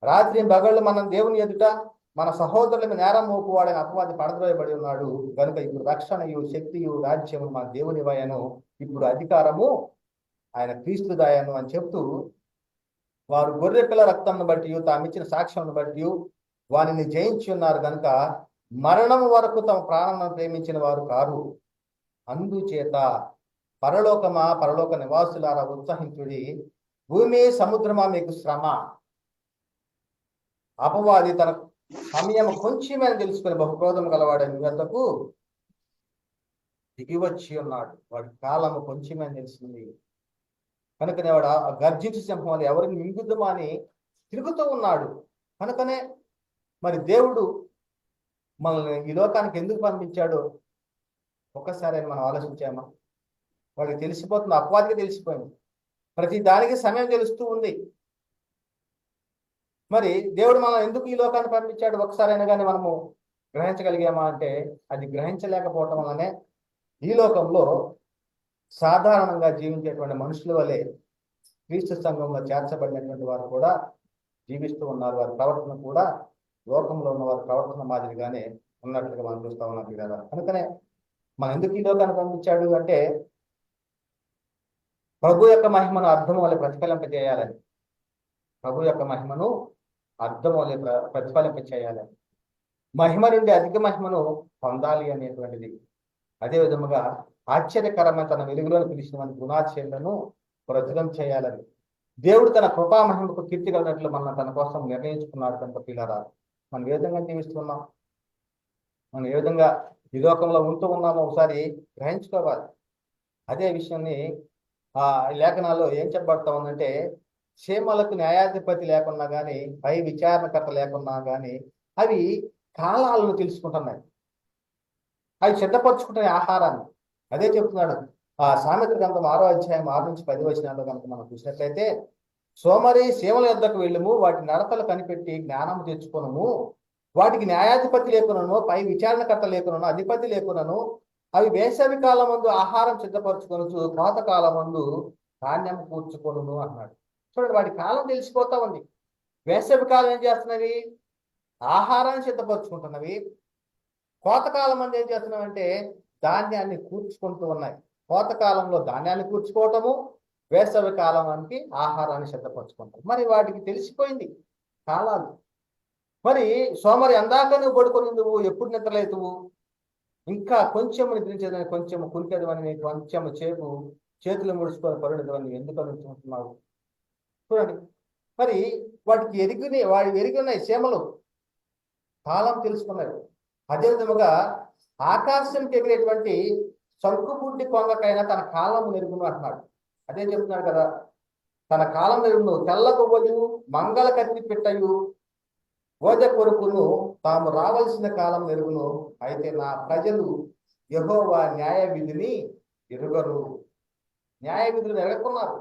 రాత్రి పగళ్ళు మనం దేవుని ఎదుట మన సహోదరుల మీద నేరం మోపువాడని అపవాది పడద్రోయబడి ఉన్నాడు. కనుక ఇప్పుడు రక్షణయు శక్తియు రాజ్యము మన దేవుని వయను, ఇప్పుడు అధికారము ఆయన క్రీస్తుదాయను అని చెప్తూ వారు గొర్రెపిల్ల రక్తంను బట్టి తామిచ్చిన సాక్ష్యం బట్టి వారిని జయించి ఉన్నారు. కనుక మరణం వరకు తమ ప్రాణాలను ప్రేమించిన వారు కారు. అందుచేత పరలోకమా పరలోక నివాసులారా ఉత్సహించుడి, భూమి సముద్రమా మీకు శ్రమ. అపవాది తన సమయం కొంచెమే తెలుసుకుని బహుక్రోధం గలవాడని వద్దకు దిగి వచ్చి ఉన్నాడు. వాడి కాలము కొంచెమే తెలిసింది. కనుకనే వాడు గర్జించి సింహం ఎవరిని మింగుద్దామా అని తిరుగుతూ ఉన్నాడు. కనుకనే మరి దేవుడు మనల్ని ఈ లోకానికి ఎందుకు పంపించాడో ఒక్కసారి మనం ఆలోచించామా? వాడికి తెలిసిపోతుంది, అపవాదికి తెలిసిపోయింది. ప్రతి దానికి సమయం తెలుస్తూ ఉంది. మరి దేవుడు మనం ఎందుకు ఈ లోకాన్ని పంపించాడు ఒకసారైనా కానీ మనము గ్రహించగలిగామా అంటే అది గ్రహించలేకపోవటం వల్లనే ఈ లోకంలో సాధారణంగా జీవించేటువంటి మనుషుల వలె క్రీస్తు సంఘంలో చేర్చబడినటువంటి వారు కూడా జీవిస్తూ ఉన్నారు. వారి ప్రవర్తన కూడా లోకంలో ఉన్న వారి ప్రవర్తన మాదిరిగానే ఉన్నట్లుగా మనం చూస్తా ఉన్నాం కదా. అందుకనే మనం ఎందుకు ఈ లోకాన్ని పంపించాడు అంటే ప్రభు యొక్క మహిమను అర్థం వల్ల ప్రతిఫలింపజేయాలని, ప్రభు యొక్క మహిమను అర్థం వల్ల ప్రతిఫలింపచేయాలని, మహిమ నుండి అధిక మహిమను పొందాలి అనేటువంటిది. అదే విధముగా ఆశ్చర్యకరమైన తన వెలుగులోని పిలిచిన మన గుణాశయాలను ప్రచురం చేయాలని దేవుడు తన కృపా మహిమకు కీర్తి కలిగినట్లు మన తన కోసం నిర్ణయించుకున్నాడు. కనుక పిల్లరా, మనం ఏ విధంగా జీవిస్తున్నాం, మనం ఏ విధంగా ఈ లోకంలో ఉంటూ ఉన్నామో ఒకసారి గ్రహించుకోవాలి. అదే విషయాన్ని లేఖనాల్లో ఏం చెప్పబడతా ఉందంటే, క్షేమాలకు న్యాయాధిపతి లేకున్నా కానీ, పై విచారణకర్త లేకున్నా కానీ అవి కాలాలను తెలుసుకుంటున్నాయి, అవి సిద్ధపరచుకుంటున్నాయి ఆహారాన్ని. అదే చెప్తున్నాడు సామెత గ్రంథం 6:6-10 కనుక మనం చూసినట్లయితే, సోమరి సీమల యొద్దకు వెళ్ళుము, వాటి నడతలు కనిపెట్టి జ్ఞానం తెచ్చుకొనుము, వాటికి న్యాయాధిపతి లేకునను, పై విచారణకర్త లేకునను, అధిపతి లేకునను, అవి వేసవి కాలం ముందు ఆహారం సిద్ధపరచుకొనుచు కోత కాలం ముందు ధాన్యం కూర్చుకొనును అన్నాడు. చూడండి, వాటి కాలం తెలిసిపోతా ఉంది. వేసవి కాలం ఏం చేస్తున్నవి? ఆహారాన్ని సిద్ధపరచుకుంటున్నవి. కోతకాలం మంది ఏం చేస్తున్నామంటే ధాన్యాన్ని కూర్చుకుంటూ ఉన్నాయి. కోతకాలంలో ధాన్యాన్ని కూర్చుకోవటము, వేసవి కాలానికి ఆహారాన్ని సిద్ధపరచుకుంటాం. మరి వాటికి తెలిసిపోయింది కాలాలు. మరి సోమరి అందాక నువ్వు పడుకొని నువ్వు ఎప్పుడు నిద్రలేతువు, ఇంకా కొంచెం నిద్రించేదని, కొంచెం కురికేదవని, కొంచెం చేతులు ముడుచుకొని పరుడేదవని ఎందుకు అనుకుంటున్నావు? చూడండి, మరి వాటికి ఎరిగి ఉన్నాయి సీమలు, కాలం తెలుసుకున్నారు. అదే విధముగా ఆకాశంకి ఎగిరేటువంటి సంకుబుడ్డి కొంగకైనా తన కాలం మెరుగును అంటున్నాడు. అదే చెప్తున్నాడు కదా, తన కాలం ఎరుగును, తెల్లకొవ్వయు మంగళ కత్తి పెట్టయు ఓజ కొరుకును తాము రావలసిన కాలం ఎరుగును. అయితే నా ప్రజలు యెహోవా న్యాయ విధిని ఎరుగరు. న్యాయ విధులను ఎరగకున్నారు.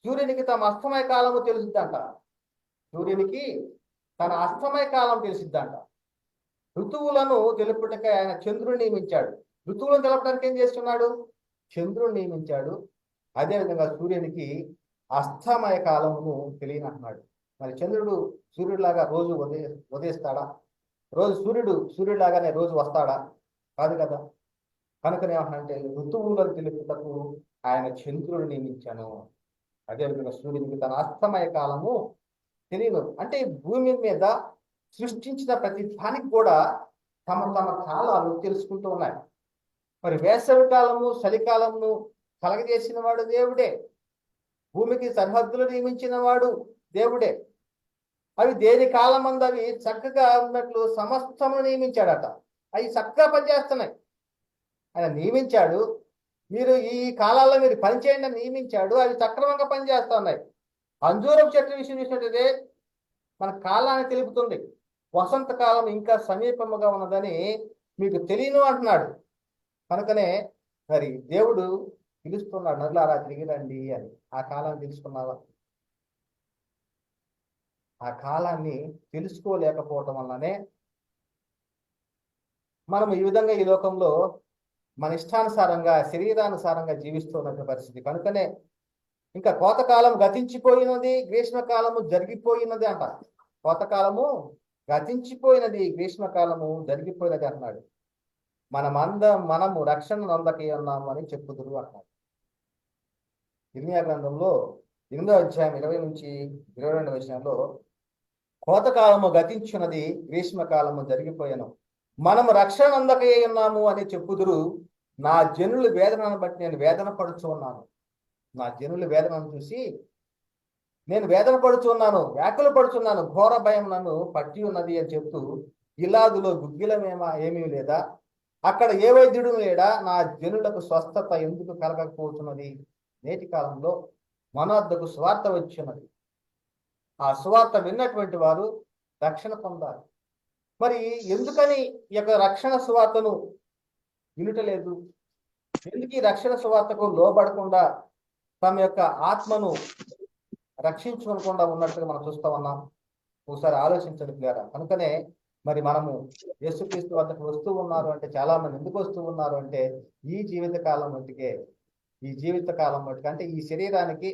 సూర్యునికి తమ అస్తమయ కాలము తెలుసుద్దంట. సూర్యునికి తన అస్తమయ కాలం తెలిసిద్దంట. ఋతువులను తెలుపుటకై ఆయన చంద్రుని నియమించాడు. ఋతువులను తెలపడానికి ఏం చేస్తున్నాడు? చంద్రుని నియమించాడు. అదేవిధంగా సూర్యునికి అస్తమయ కాలమును తెలియనంటున్నాడు. మరి చంద్రుడు సూర్యుడిలాగా రోజు ఉదయిస్తాడా? రోజు సూర్యుడిలాగానే రోజు వస్తాడా? కాదు కదా. కనుకనే ఏమంటే ఋతువులను తెలుపుటకు ఆయన చంద్రుడిని నియమించాను. అదేవిధంగా సూర్యునికి తన అస్తమయ కాలము తెలియదు. అంటే భూమి మీద సృష్టించిన ప్రతి దానికి కూడా తమ తమ కాలాలు తెలుసుకుంటూ ఉన్నాయి. మరి వేసవి కాలము చలికాలమును కలగజేసిన వాడు దేవుడే. భూమికి సరిహద్దులు నియమించిన వాడు దేవుడే. అవి దేని కాలమందు అవి చక్కగా ఉన్నట్లు సమస్తమును నియమించాడట. అవి చక్కగా పనిచేస్తున్నాయి. ఆయన నియమించాడు. మీరు ఈ కాలాల్లో మీరు పనిచేయండి అని నియమించాడు. అవి సక్రమంగా పనిచేస్తున్నాయి. అంజూరం చెట్టు విషయం చూసినట్లయితే మన కాలాన్ని తెలుపుతుంది. వసంతకాలం ఇంకా సమీపముగా ఉన్నదని మీకు తెలియను అంటున్నాడు. కనుకనే మరి దేవుడు పిలుస్తున్నాడు, నరులారా తిరిగి రండి అని. ఆ కాలాన్ని తెలుసుకున్నావా? ఆ కాలాన్ని తెలుసుకోలేకపోవటం వల్లనే మనం ఈ విధంగా ఈ లోకంలో మన ఇష్టానుసారంగా శరీరానుసారంగా జీవిస్తున్న పరిస్థితి. కనుకనే ఇంకా కోతకాలం గతించిపోయినది, గ్రీష్మకాలము జరిగిపోయినది అంట. కోతకాలము గతించిపోయినది, గ్రీష్మకాలము జరిగిపోయినది అంటున్నాడు. మనము రక్షణ నొందకి ఉన్నాము అని చెప్పుదురు అంటున్నాడు. ఇర్మియా గ్రంథంలో 8వ అధ్యాయం 20 నుంచి 22వ వచనంలో కోతకాలము గతించినది, గ్రీష్మకాలము జరిగిపోయాను, మనము రక్షణ నొందకే ఉన్నాము అని చెప్పుదురు. నా జనుల వేదనను బట్టి నేను వేదన పడుచు ఉన్నాను. నా జనుల వేదనను చూసి నేను వేదన పడుచున్నాను, వ్యాకులు పడుచున్నాను, ఘోర భయం నన్ను పట్టి ఉన్నది అని చెప్తూ, గిలాదులో ఏమీ లేదా, అక్కడ ఏ వైద్యుడు లేడా, నా జనులకు స్వస్థత ఎందుకు కలగకపోతున్నది? నేటి కాలంలో మన వద్దకు సువార్త వచ్చినది. ఆ సువార్త విన్నటువంటి వారు రక్షణ పొందాలి. మరి ఎందుకని ఈ యొక్క రక్షణ సువార్తను వినుటలేదు? ఎందుకు ఈ రక్షణ సువార్తకు లోబడకుండా తమ యొక్క ఆత్మను రక్షించుకోకుండా ఉన్నట్టుగా మనం చూస్తూ ఉన్నాం. ఒకసారి ఆలోచించండి ప్రియులారా. కనుకనే మరి మనము యేసుక్రీస్తు వద్దకు వస్తూ ఉన్నారు అంటే, చాలా మంది ఎందుకు వస్తూ ఉన్నారు అంటే, ఈ జీవితకాలం మట్టుకే అంటే ఈ శరీరానికి,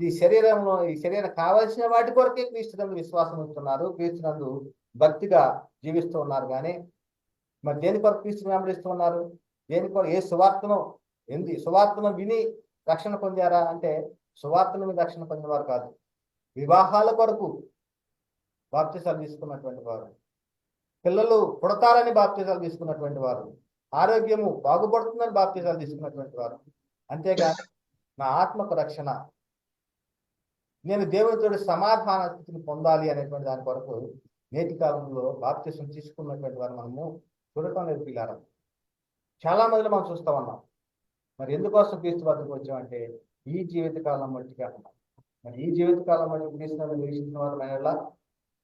ఈ శరీరం కావలసిన వాటి కొరకే క్రీస్తునందు విశ్వాసం ఉంటున్నారు, క్రీస్తునందు భక్తిగా జీవిస్తూ ఉన్నారు. కానీ మరి దేని కొరకు క్రీస్తుని వెంబడిస్తూ ఉన్నారు? దేని కొరకు? ఏ సువార్తను విని రక్షణ పొందారా అంటే, సువార్తను విని రక్షణ పొందినవారు కాదు. వివాహాల కొరకు బాప్తిసాలు తీసుకున్నటువంటి వారు, పిల్లలు పుడతారని బాప్తిసాలు తీసుకున్నటువంటి వారు, ఆరోగ్యము బాగుపడుతుందని బాప్తిసాలు తీసుకున్నటువంటి వారు. అంతేగాని నా ఆత్మకు రక్షణ, నేను దేవునితో సమాధాన స్థితిని పొందాలి అనేటువంటి దాని కొరకు నేటి కాలంలో బాప్తిసం తీసుకున్నటువంటి వారు మనము చూడటం లేదు పిల్లారా. చాలా మందిలో మనం చూస్తూ ఉన్నాం. మరి ఎందుకోసం క్రీస్తు వద్దకు వచ్చామంటే, ఈ జీవితకాలం మట్టిగా అన్నాం. మరి ఈ జీవితకాలం మట్టి క్రీస్తుని నిరీక్షించిన వారు మన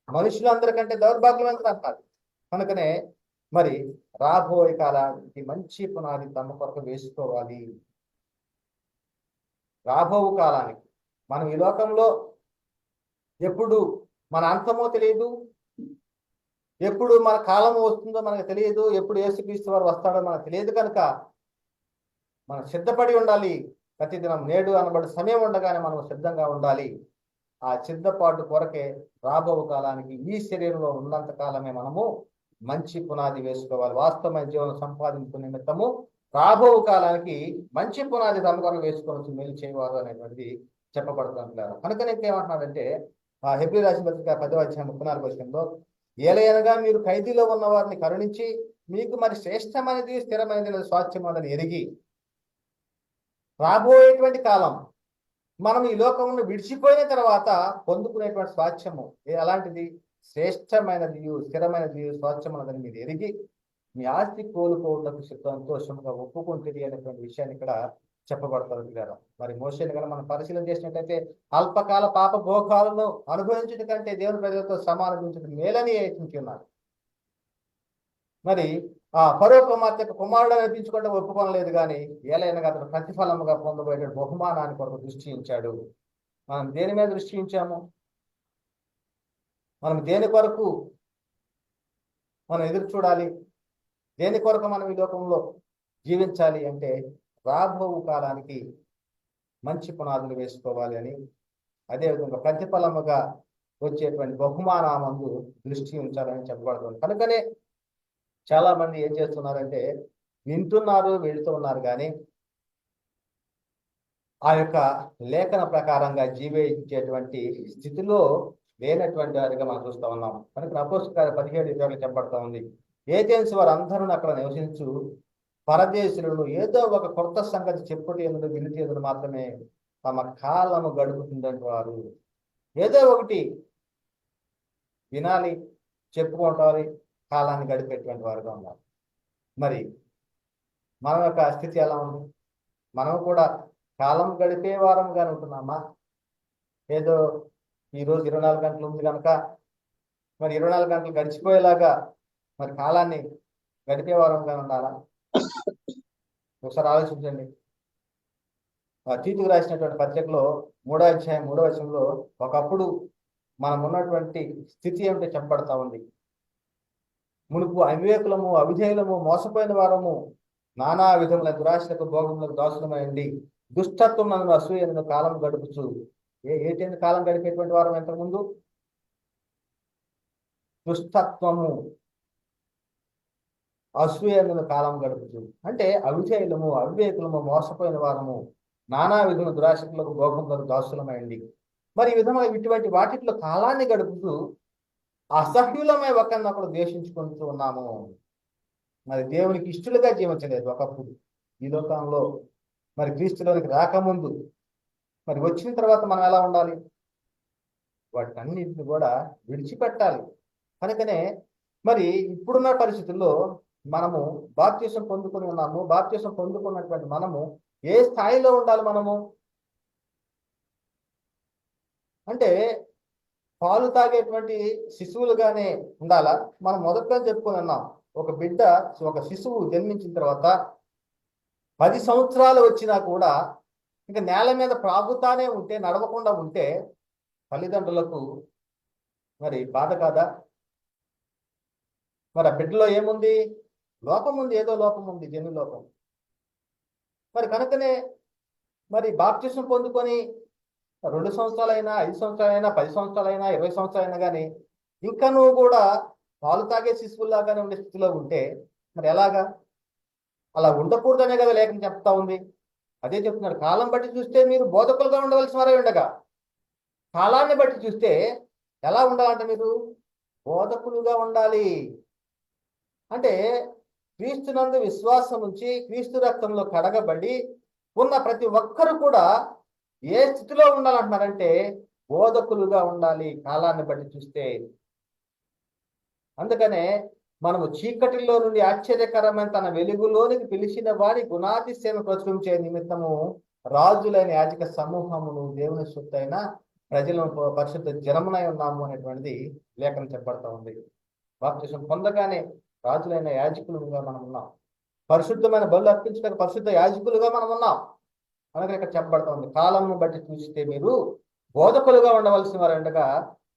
మనుషులందరికంటే దౌర్భాగ్యవంతులు అంటారు. కనుకనే మరి రాబోయే కాలానికి మంచి పునాది తమ కొరకు వేసుకోవాలి. రాబో కాలానికి మనం ఈ లోకంలో ఎప్పుడు మన అంతమో తెలియదు, ఎప్పుడు మన కాలము వస్తుందో మనకు తెలియదు, ఎప్పుడు యేసుక్రీస్తు వారు వస్తాడో మనకు తెలియదు. కనుక మనం సిద్ధపడి ఉండాలి. ప్రతిదినం నేడు అనబడి సమయం ఉండగానే మనం సిద్ధంగా ఉండాలి. ఆ సిద్ధపాటు కొరకే రాబో కాలానికి ఈ శరీరంలో ఉన్నంత కాలమే మనము మంచి పునాది వేసుకోవాలి. వాస్తవమైన జీవనం సంపాదించుకునే నిమిత్తము రాబో కాలానికి మంచి పునాది తమ కొరకు వేసుకోవచ్చు, మేలు చేయవారు అనేటువంటి చెప్పబడుతున్నారు. కనుక ఏమంటున్నాడంటే, ఆ హెబ్రీ రాసిన పత్రిక 10వ అధ్యాయం 34వ వచనంలో, ఏలయనగా మీరు ఖైదీలో ఉన్న వారిని కరుణించి మీకు మరి శ్రేష్టమైనది స్థిరమైనది స్వాస్థ్యమని ఎరిగి, రాబోయేటువంటి కాలం మనం ఈ లోకంలో విడిచిపోయిన తర్వాత పొందుకునేటువంటి స్వాస్థ్యము అలాంటిది, శ్రేష్టమైనది స్థిరమైనది స్వాస్థ్యమైనదని మీరు ఎరిగి మీ ఆస్తి కోల్పోవడానికి సంతోషంగా ఒప్పుకుంటుంది అనేటువంటి విషయాన్ని ఇక్కడ చెప్పబడతారు గారు. మరి మోషేని కనుక మనం పరిశీలన చేసినట్లయితే అల్పకాల పాప భోగాలను అనుభవించడం కంటే దేవుని ప్రజలతో సమానంగా మేలని ఉన్నారు. మరి ఆ ఫరో కుమార్తె కుమారుడు అనిపించుకుంటే ఒప్పుకోలేదు, కానీ ఏలైనా అతను ప్రతిఫలముగా పొందబోయే బహుమానాన్ని కొరకు దృష్టించాడు. మనం దేని మీద దృష్టించాము? మనం దేని కొరకు మనం ఎదురు చూడాలి? దేని కొరకు మనం ఈ లోకంలో జీవించాలి అంటే రాబో కాలానికి మంచి పునాదులు వేసుకోవాలి అని, అదేవిధంగా ప్రతిఫలముగా వచ్చేటువంటి బహుమానమందు దృష్టి ఉంచాలని చెప్పబడుతుంది. కనుకనే చాలా మంది ఏం చేస్తున్నారంటే వింటున్నారు, వెళుతూ ఉన్నారు, కానీ ఆ యొక్క లేఖన ప్రకారంగా జీవించేటువంటి స్థితిలో లేనటువంటి వారిగా మనం చూస్తూ ఉన్నాం. కనుక అపోస్తలుల 17 చెప్పబడతా ఉంది, ఏథెన్స్ వారు అందరూ అక్కడ నివసించు పరదేశులను ఏదో ఒక కొత్త సంగతి చెప్పుటి ఎందుకు వినిటి ఎందుకు మాత్రమే తమ కాలము గడుపుతుందంటే వారు ఏదో ఒకటి వినాలి, చెప్పుకుంటారు, కాలాన్ని గడిపేటువంటి వారుగా ఉన్నారు. మరి మన యొక్క స్థితి ఎలా ఉంది? మనం కూడా కాలం గడిపే వారంగా ఉంటున్నామా? ఏదో ఈరోజు 24 గంటలు ఉంది కనుక మరి 24 గంటలు గడిచిపోయేలాగా మరి కాలాన్ని గడిపే వారంగా ఉండాలా? ఒకసారి ఆలోచించండి. తీతుకు రాసినటువంటి పత్రికలో 3వ అధ్యాయం 3వ వచనంలో ఒకప్పుడు మనం ఉన్నటువంటి స్థితి ఏమిటో చెప్పబడతా ఉంది. మునుపు అవివేకులము, అవిధేయులము, మోసపోయిన వారము, నానా విధముల దురాశలకు భోగములకు దాసులమైంది, దుష్టత్వం నన్ను అసూయను కాలం గడుపుచు. ఏంటి కాలం గడిపేటువంటి వారం ఎంతకుముందు? దుష్టత్వము, అసూయను కాలం గడుపుచు అంటే అవిధేయులము, అవివేకులము, మోసపోయిన వారము, నానా విధముల దురాశకులకు భోగములకు దాసులమైంది. మరి ఈ విధంగా ఇటువంటి వాటిలో కాలాన్ని గడుపుతూ అసహ్యులమై ఒకరినొకరు ద్వేషించుకుంటూ ఉన్నాము. మరి దేవునికి ఇష్టలుగా జీవించలేదు ఒకప్పుడు ఈ లోకంలో. మరి క్రీస్తులోనికి రాకముందు, మరి వచ్చిన తర్వాత మనం ఎలా ఉండాలి? వాటన్నిటిని కూడా విడిచిపెట్టాలి. కనుకనే మరి ఇప్పుడున్న పరిస్థితుల్లో మనము బాప్తిసం పొందుకుని ఉన్నాము. బాప్తిసం పొందుకున్నటువంటి మనము ఏ స్థాయిలో ఉండాలి? మనము అంటే పాలు తాగేటువంటి శిశువులుగానే ఉండాలా? మనం మొదట్లో చెప్పుకొని ఉన్నాం, ఒక బిడ్డ, ఒక శిశువు జన్మించిన తర్వాత 10 సంవత్సరాలు వచ్చినా కూడా ఇంకా నేల మీద ప్రాగుతానే ఉంటే, నడవకుండా ఉంటే తల్లిదండ్రులకు మరి బాధ కాదా? మరి ఆ బిడ్డలో ఏముంది? లోపం ఉంది, ఏదో లోపం ఉంది, జన్యు లోపం. మరి కనుకనే మరి బాప్తిసం పొందుకొని 2 సంవత్సరాలైనా, 5 సంవత్సరాలైనా, 10 సంవత్సరాలైనా, 20 సంవత్సరాలైనా కానీ ఇంకా నువ్వు కూడా పాలు తాగే శిశువులాగానే ఉండే స్థితిలో ఉంటే మరి ఎలాగా? అలా ఉండకూడదనే కదా లేఖనం చెప్తా ఉంది. అదే చెప్తున్నారు, కాలం బట్టి చూస్తే మీరు బోధకులుగా ఉండవలసిన వారే ఉండగా, కాలాన్ని బట్టి చూస్తే ఎలా ఉండాలంటే మీరు బోధకులుగా ఉండాలి. అంటే క్రీస్తునందు విశ్వాసం ఉంచి క్రీస్తు రక్తంలో కడగబడి ఉన్న ప్రతి ఒక్కరు కూడా ఏ స్థితిలో ఉండాలంటున్నారంటే బోధకులుగా ఉండాలి కాలాన్ని బట్టి చూస్తే. అందుకనే మనము చీకటిలో నుండి ఆశ్చర్యకరమైన తన వెలుగులోనికి పిలిచిన వారి గుణాతిశయను ప్రచురించే నిమిత్తము రాజులైన యాజక సమూహమును దేవుని సొత్తైన ప్రజలను పరిశుద్ధ జనమునై ఉన్నాము అనేటువంటిది లేఖనం చెప్పబడతా ఉంది. బాప్తిసం పొందగానే రాజులైన యాజకులుగా మనం ఉన్నాం. పరిశుద్ధమైన బలు అర్పించడానికి పరిశుద్ధ యాజకులుగా మనం ఉన్నాం. అలాగే ఇక్కడ చెప్పబడతా ఉంది, కాలంను బట్టి చూస్తే మీరు బోధకులుగా ఉండవలసిన వారు ఉండగా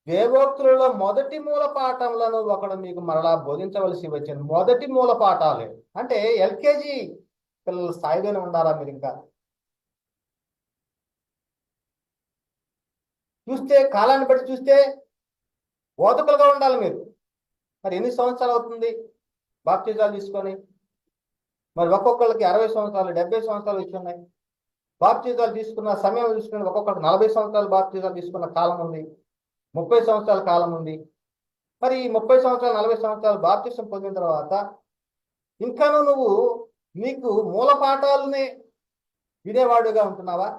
దేవోక్తులలో మొదటి మూల పాఠములను ఒకడు మీకు మరలా బోధించవలసి వచ్చింది. మొదటి మూల పాఠాలే అంటే ఎల్కేజీ పిల్లల స్థాయిలోనే ఉండాలా మీరు? ఇంకా చూస్తే కాలాన్ని బట్టి చూస్తే బోధకులుగా ఉండాలి మీరు. మరి ఎన్ని సంవత్సరాలు అవుతుంది బాప్తిజాలు తీసుకొని? మరి ఒక్కొక్కరికి 60 సంవత్సరాలు, 70 సంవత్సరాలు వచ్చి ఉన్నాయి. బాప్తిజాలు తీసుకున్న సమయం తీసుకుని ఒక్కొక్కరికి 40 సంవత్సరాలు బాప్తిజాలు తీసుకున్న కాలం ఉంది, 30 సంవత్సరాల కాలం ఉంది. మరి 30 సంవత్సరాలు, 40 సంవత్సరాలు బాప్తిసం పొందిన తర్వాత ఇంకాను నువ్వు నీకు మూల పాఠాలని వినేవాడుగా ఉంటున్నావా?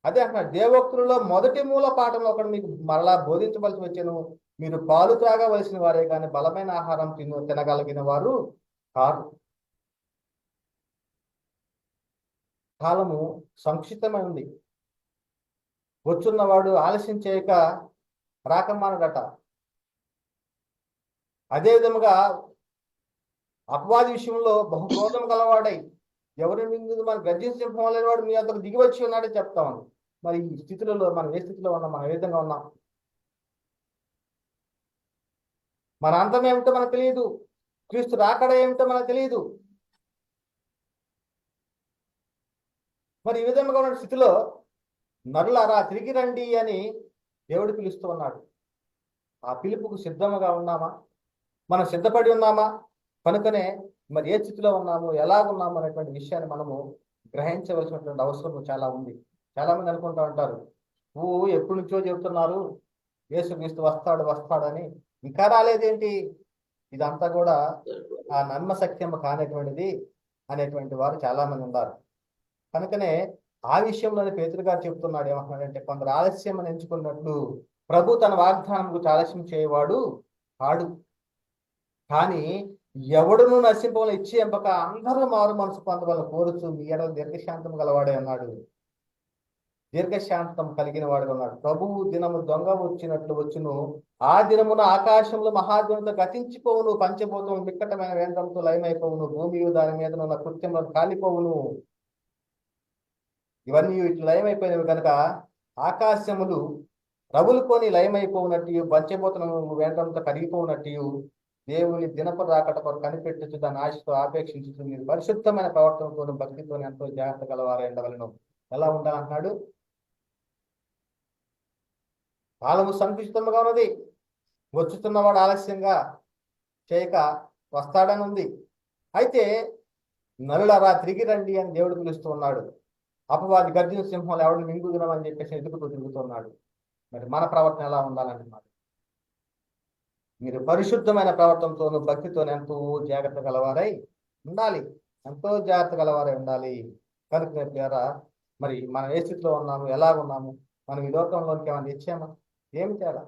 అదే అంటున్నాడు, దేవోక్తులలో మొదటి మూల పాఠంలో ఒకటి మీకు మరలా బోధించవలసి వచ్చాను. మీరు పాలు త్రాగవలసిన వారే కానీ బలమైన ఆహారం తినగలిగిన వారు కాదు. కాలము సంక్షిప్తమై ఉంది. వచ్చున్నవాడు ఆలస్యం చేయక రాకమానడట. అదే విధముగా అపవాది విషయంలో బహుక్రోధం గలవాడై ఎవరి ముందు మన గర్జించడం లేని వాడు మీ అంతకు దిగి వచ్చి ఉన్నాడని చెప్తామని. మరి ఈ స్థితిలో మనం ఏ స్థితిలో ఉన్నాం, మనం ఏ విధంగా ఉన్నాం, మన అంతం ఏమిటో మనకు తెలియదు, క్రీస్తు రాకడ ఏమిటో మనకు తెలియదు. మరి ఈ విధంగా ఉన్న స్థితిలో నరులారా తిరిగి రండి అని దేవుడు పిలుస్తూ ఉన్నాడు. ఆ పిలుపుకు సిద్ధముగా ఉన్నామా, మనం సిద్ధపడి ఉన్నామా? కనుకనే మరి ఏ స్థితిలో ఉన్నాము, ఎలాగున్నాము అనేటువంటి విషయాన్ని మనము గ్రహించవలసినటువంటి అవసరం చాలా ఉంది. చాలా మంది అనుకుంటూ ఉంటారు, నువ్వు ఎప్పటి నుంచో చెబుతున్నారు యేసుక్రీస్తు వస్తాడు వస్తాడని, ఇంకా రాలేదేంటి? ఇదంతా కూడా ఆ నమ్మశక్యము కానటువంటిది అనేటువంటి వారు చాలా మంది ఉన్నారు. కనుకనే ఆ విషయంలోనే పేతురు గారు చెప్తున్నాడు, ఏమంటున్నాడంటే, కొందరు ఆలస్యం అని ఎంచుకున్నట్లు ప్రభు తన వాగ్దానం గురించి ఆలస్యం చేయవాడు కాడు, కానీ ఎవడును నశింపవలను ఇచ్చి ఎంపక అందరూ మారు మనసు పొందవలను కోరుచు మీ ఎడల దీర్ఘశాంతం గలవాడే అన్నాడు. దీర్ఘశాంతం కలిగిన వాడు అన్నాడు. ప్రభువు దినము దొంగ వచ్చినట్లు వచ్చును, ఆ దినమున ఆకాశంలో మహాద్వనితో గతించిపోవును, పంచభూతములు మిక్కటమైన వేంద్రంతో లయమైపోవును, భూమి దాని మీద ఉన్న కృత్యములను కాలిపోవును. ఇవన్నీ ఇట్లు లయమైపోయినవి కనుక ఆకాశములు రవులుకొని లయమైపోవునట్టు, పంచభూతము వేంద్రంతో కరిగిపోవునట్టు దేవుని దినపు రాకట కొరకు కనిపెట్టుచు దాని ఆశతో ఆపేక్షించుచు మీరు పరిశుద్ధమైన ప్రవర్తనతోను భక్తితోని ఎంతో జాగ్రత్త గలవారై ఉండవలను. ఎలా ఉండాలంటున్నాడు? కాలము సంకుచితముగా ఉన్నది, వచ్చుతున్నవాడు ఆలస్యంగా చేయక వస్తాడని ఉంది. అయితే నరులారా తిరిగి రండి అని దేవుడు పిలుస్తూ ఉన్నాడు. అపవాది గర్జన సింహంలో ఎవరిని మింగుదునమని చెప్పేసి ఎదుగుతూ తిరుగుతున్నాడు. మరి మన ప్రవర్తన ఎలా ఉండాలంటున్నాడు? మీరు పరిశుద్ధమైన ప్రవర్తనతోను భక్తితోనే ఎంతో జాగ్రత్త గలవారై ఉండాలి, ఎంతో జాగ్రత్త గలవారై ఉండాలి. కనుక ద్వారా మరి మనం ఏ స్థితిలో ఉన్నాము, ఎలా ఉన్నాము, మనం ఈ లోకంలోనికి ఏమైనా తెచ్చామా? ఏమి తేడా?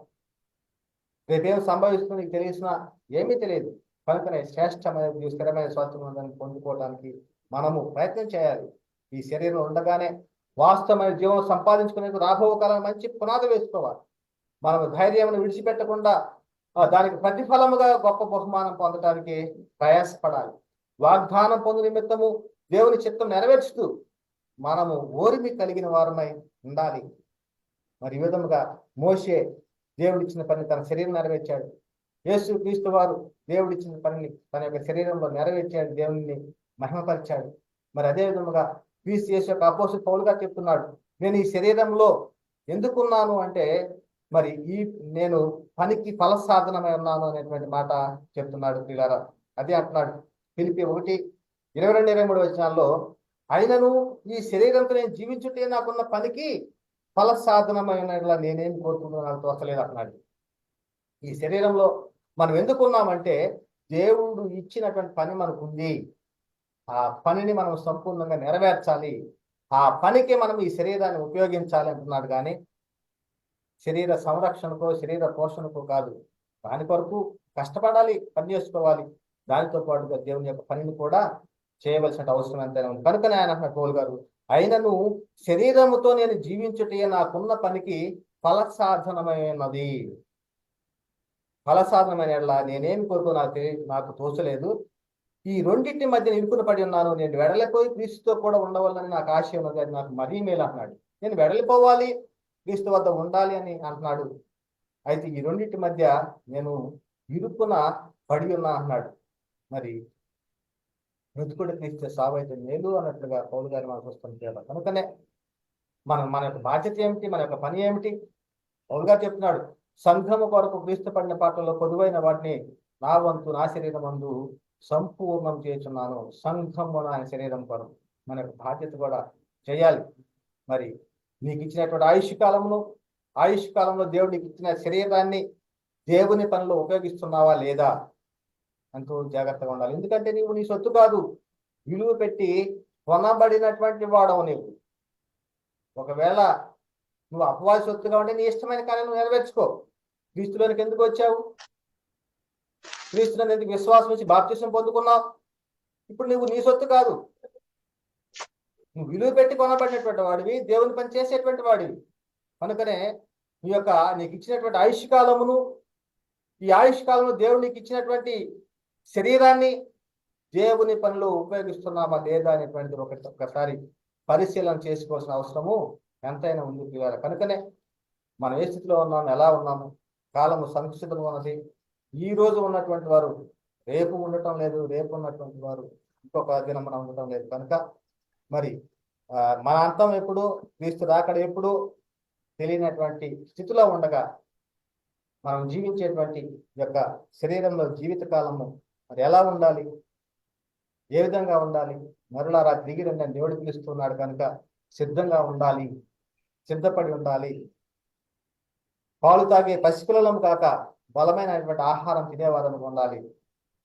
రేపేం సంభవిస్తుంది నీకు తెలిసినా ఏమీ తెలియదు. కనుకనే శ్రేష్టమైన స్థిరమైన స్వాస్థ్యం పొందుకోవడానికి మనము ప్రయత్నం చేయాలి. ఈ శరీరం ఉండగానే వాస్తవమైన జీవనం సంపాదించుకునేందుకు రాబో కాలం మంచి పునాది వేసుకోవాలి. మనము ధైర్యం విడిచిపెట్టకుండా దానికి ప్రతిఫలముగా గొప్ప బహుమానం పొందడానికి ప్రయాసపడాలి. వాగ్దానం పొందు నిమిత్తము దేవుని చిత్తం నెరవేర్చుతూ మనము ఓర్మి కలిగిన వారమై ఉండాలి. మరి ఈ విధముగా మోషే దేవుడిచ్చిన పని తన శరీరం నెరవేర్చాడు. యేసు క్రీస్తు వారు దేవుడిచ్చిన పనిని తన యొక్క శరీరంలో నెరవేర్చాడు, దేవుని మహిమపరిచాడు. మరి అదే విధముగా క్రీస్తు యేసు యొక్క అపోస్తలుడు పౌలు గారు చెప్తున్నాడు, నేను ఈ శరీరంలో ఎందుకున్నాను అంటే మరి నేను పనికి ఫలసాధనమై ఉన్నాను అనేటువంటి మాట చెప్తున్నాడు ప్రియులారా. అదే అంటున్నాడు ఫిలిప్పీ 1:22-23 వచనాల్లో, అయినను ఈ శరీరంతో నేను జీవించుటే నాకున్న పనికి ఫలసాధనమైన నేనేం కోరుకుంటున్నా నాకు తోచలేదు అంటున్నాడు. ఈ శరీరంలో మనం ఎందుకున్నామంటే దేవుడు ఇచ్చినటువంటి పని మనకుంది, ఆ పనిని మనం సంపూర్ణంగా నెరవేర్చాలి, ఆ పనికి మనం ఈ శరీరాన్ని ఉపయోగించాలి అంటున్నాడు. కానీ శరీర సంరక్షణకో శరీర పోషణకో కాదు. దాని కొరకు కష్టపడాలి, పని చేసుకోవాలి. దానితో పాటుగా దేవుని యొక్క పనిని కూడా చేయవలసిన అవసరం ఎంతైనా ఉంది. కనుకనే ఆయన అంటున్నాడు పౌలు గారు, అయినను శరీరముతో నేను జీవించుటే నాకున్న పనికి ఫలసాధనమైనది. ఫలసాధనమైన నేనేమి కోరుకో నాకు తోచలేదు. ఈ రెండింటి మధ్య ఇరుకున పడి ఉన్నాను. నేను వెడలిపోయి క్రీస్తుతో కూడా ఉండవాలని నాకు ఆశ ఉన్నది, అది నాకు మరీ మేలు అంటున్నాడు. నేను వెడలిపోవాలి, క్రీస్తు వద్ద ఉండాలి అని అంటున్నాడు. అయితే ఈ రెండింటి మధ్య నేను ఇరుకున పడి ఉన్నా అంటున్నాడు. మరి బ్రతుకుడు క్రీస్తు సావు అయితే మేలు అన్నట్లుగా పౌలు గారి మనకు వస్తుంది. కనుకనే మన యొక్క బాధ్యత ఏమిటి, మన యొక్క పని ఏమిటి? పౌలు గారు చెప్తున్నాడు, సంఘము కొరకు క్రీస్తు పడిన పాటల్లో పొదువైన వాటిని నా వంతు నా శరీరం అందు సంపూర్ణం చేస్తున్నాను. సంఘము ఆయన శరీరం కొరకు మన యొక్క బాధ్యత కూడా చేయాలి. మరి నీకు ఇచ్చినటువంటి ఆయుష్ కాలంలో దేవుడు నీకు ఇచ్చిన శరీరాన్ని దేవుని పనిలో ఉపయోగిస్తున్నావా లేదా ఎంతో జాగ్రత్తగా ఉండాలి. ఎందుకంటే నీవు నీ సొత్తు కాదు, విలువ పెట్టి కొనబడినటువంటి వాడవు నీవు. ఒకవేళ నువ్వు అపవాది సొత్తుగా ఉంటే నీ ఇష్టమైన కార్యం నువ్వు నెరవేర్చుకో. క్రీస్తులోనికి ఎందుకు వచ్చావు? క్రీస్తులోని ఎందుకు విశ్వాసం వచ్చి బాప్తిసం పొందుకున్నావు? ఇప్పుడు నువ్వు నీ సొత్తు కాదు, నువ్వు విలువ పెట్టి కొనబడినటువంటి వాడివి, దేవుని పని చేసేటువంటి వాడివి. కనుకనే నీకు ఇచ్చినటువంటి ఆయుష్ కాలమును, ఈ ఆయుష్ కాలంలో దేవుడు నీకు ఇచ్చినటువంటి శరీరాన్ని దేవుని పనిలో ఉపయోగిస్తున్నామా లేదా అనేటువంటిది ఒక్కసారి పరిశీలన చేసుకోవాల్సిన అవసరము ఎంతైనా ఉంది పిల్లలు. కనుకనే మనం ఏ స్థితిలో ఉన్నాము, ఎలా ఉన్నాము, కాలము సంక్షిప్తంగా ఉన్నది. ఈ రోజు ఉన్నటువంటి వారు రేపు ఉండటం లేదు, రేపు ఉన్నటువంటి వారు ఇంకొక దినం మనం ఉండటం లేదు. కనుక మరి మన అంతం ఎప్పుడు, క్రీస్తు రాకడ ఎప్పుడు తెలియనటువంటి స్థితిలో ఉండగా మనం జీవించేటువంటి శరీరంలో జీవిత కాలము మరి ఎలా ఉండాలి, ఏ విధంగా ఉండాలి? మరలా తిరిగి రండి దేవుడు పిలుస్తున్నాడు కనుక సిద్ధంగా ఉండాలి, సిద్ధపడి ఉండాలి. పాలు తాగే పసిపిల్లలం కాక బలమైనటువంటి ఆహారం తినేవారము ఉండాలి.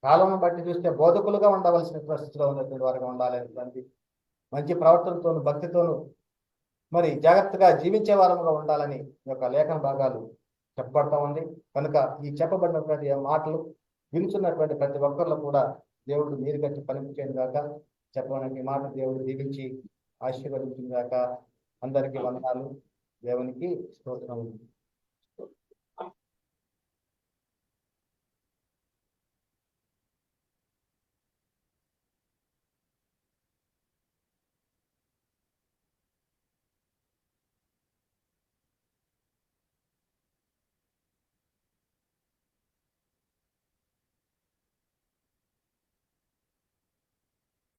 కాలం బట్టి చూస్తే బోధకులుగా ఉండవలసిన పరిస్థితిలో ఉన్నటువంటి వారుగా ఉండాలి. అనేటువంటి మంచి ప్రవర్తనతోను, భక్తితోను మరి జాగ్రత్తగా జీవించే వారముగా ఉండాలని లేఖన భాగాలు చెప్పబడతా ఉంది. కనుక ఈ చెప్పబడినటువంటి మాటలు వినుచున్నటువంటి ప్రతి ఒక్కరిలో కూడా దేవుడు నీరు కట్టి ఫలించేది దాకా చెప్పడానికి మాట దేవుడు దీవించి ఆశీర్వదించిన దాకా అందరికీ వందనాలు. దేవునికి స్తోత్రం.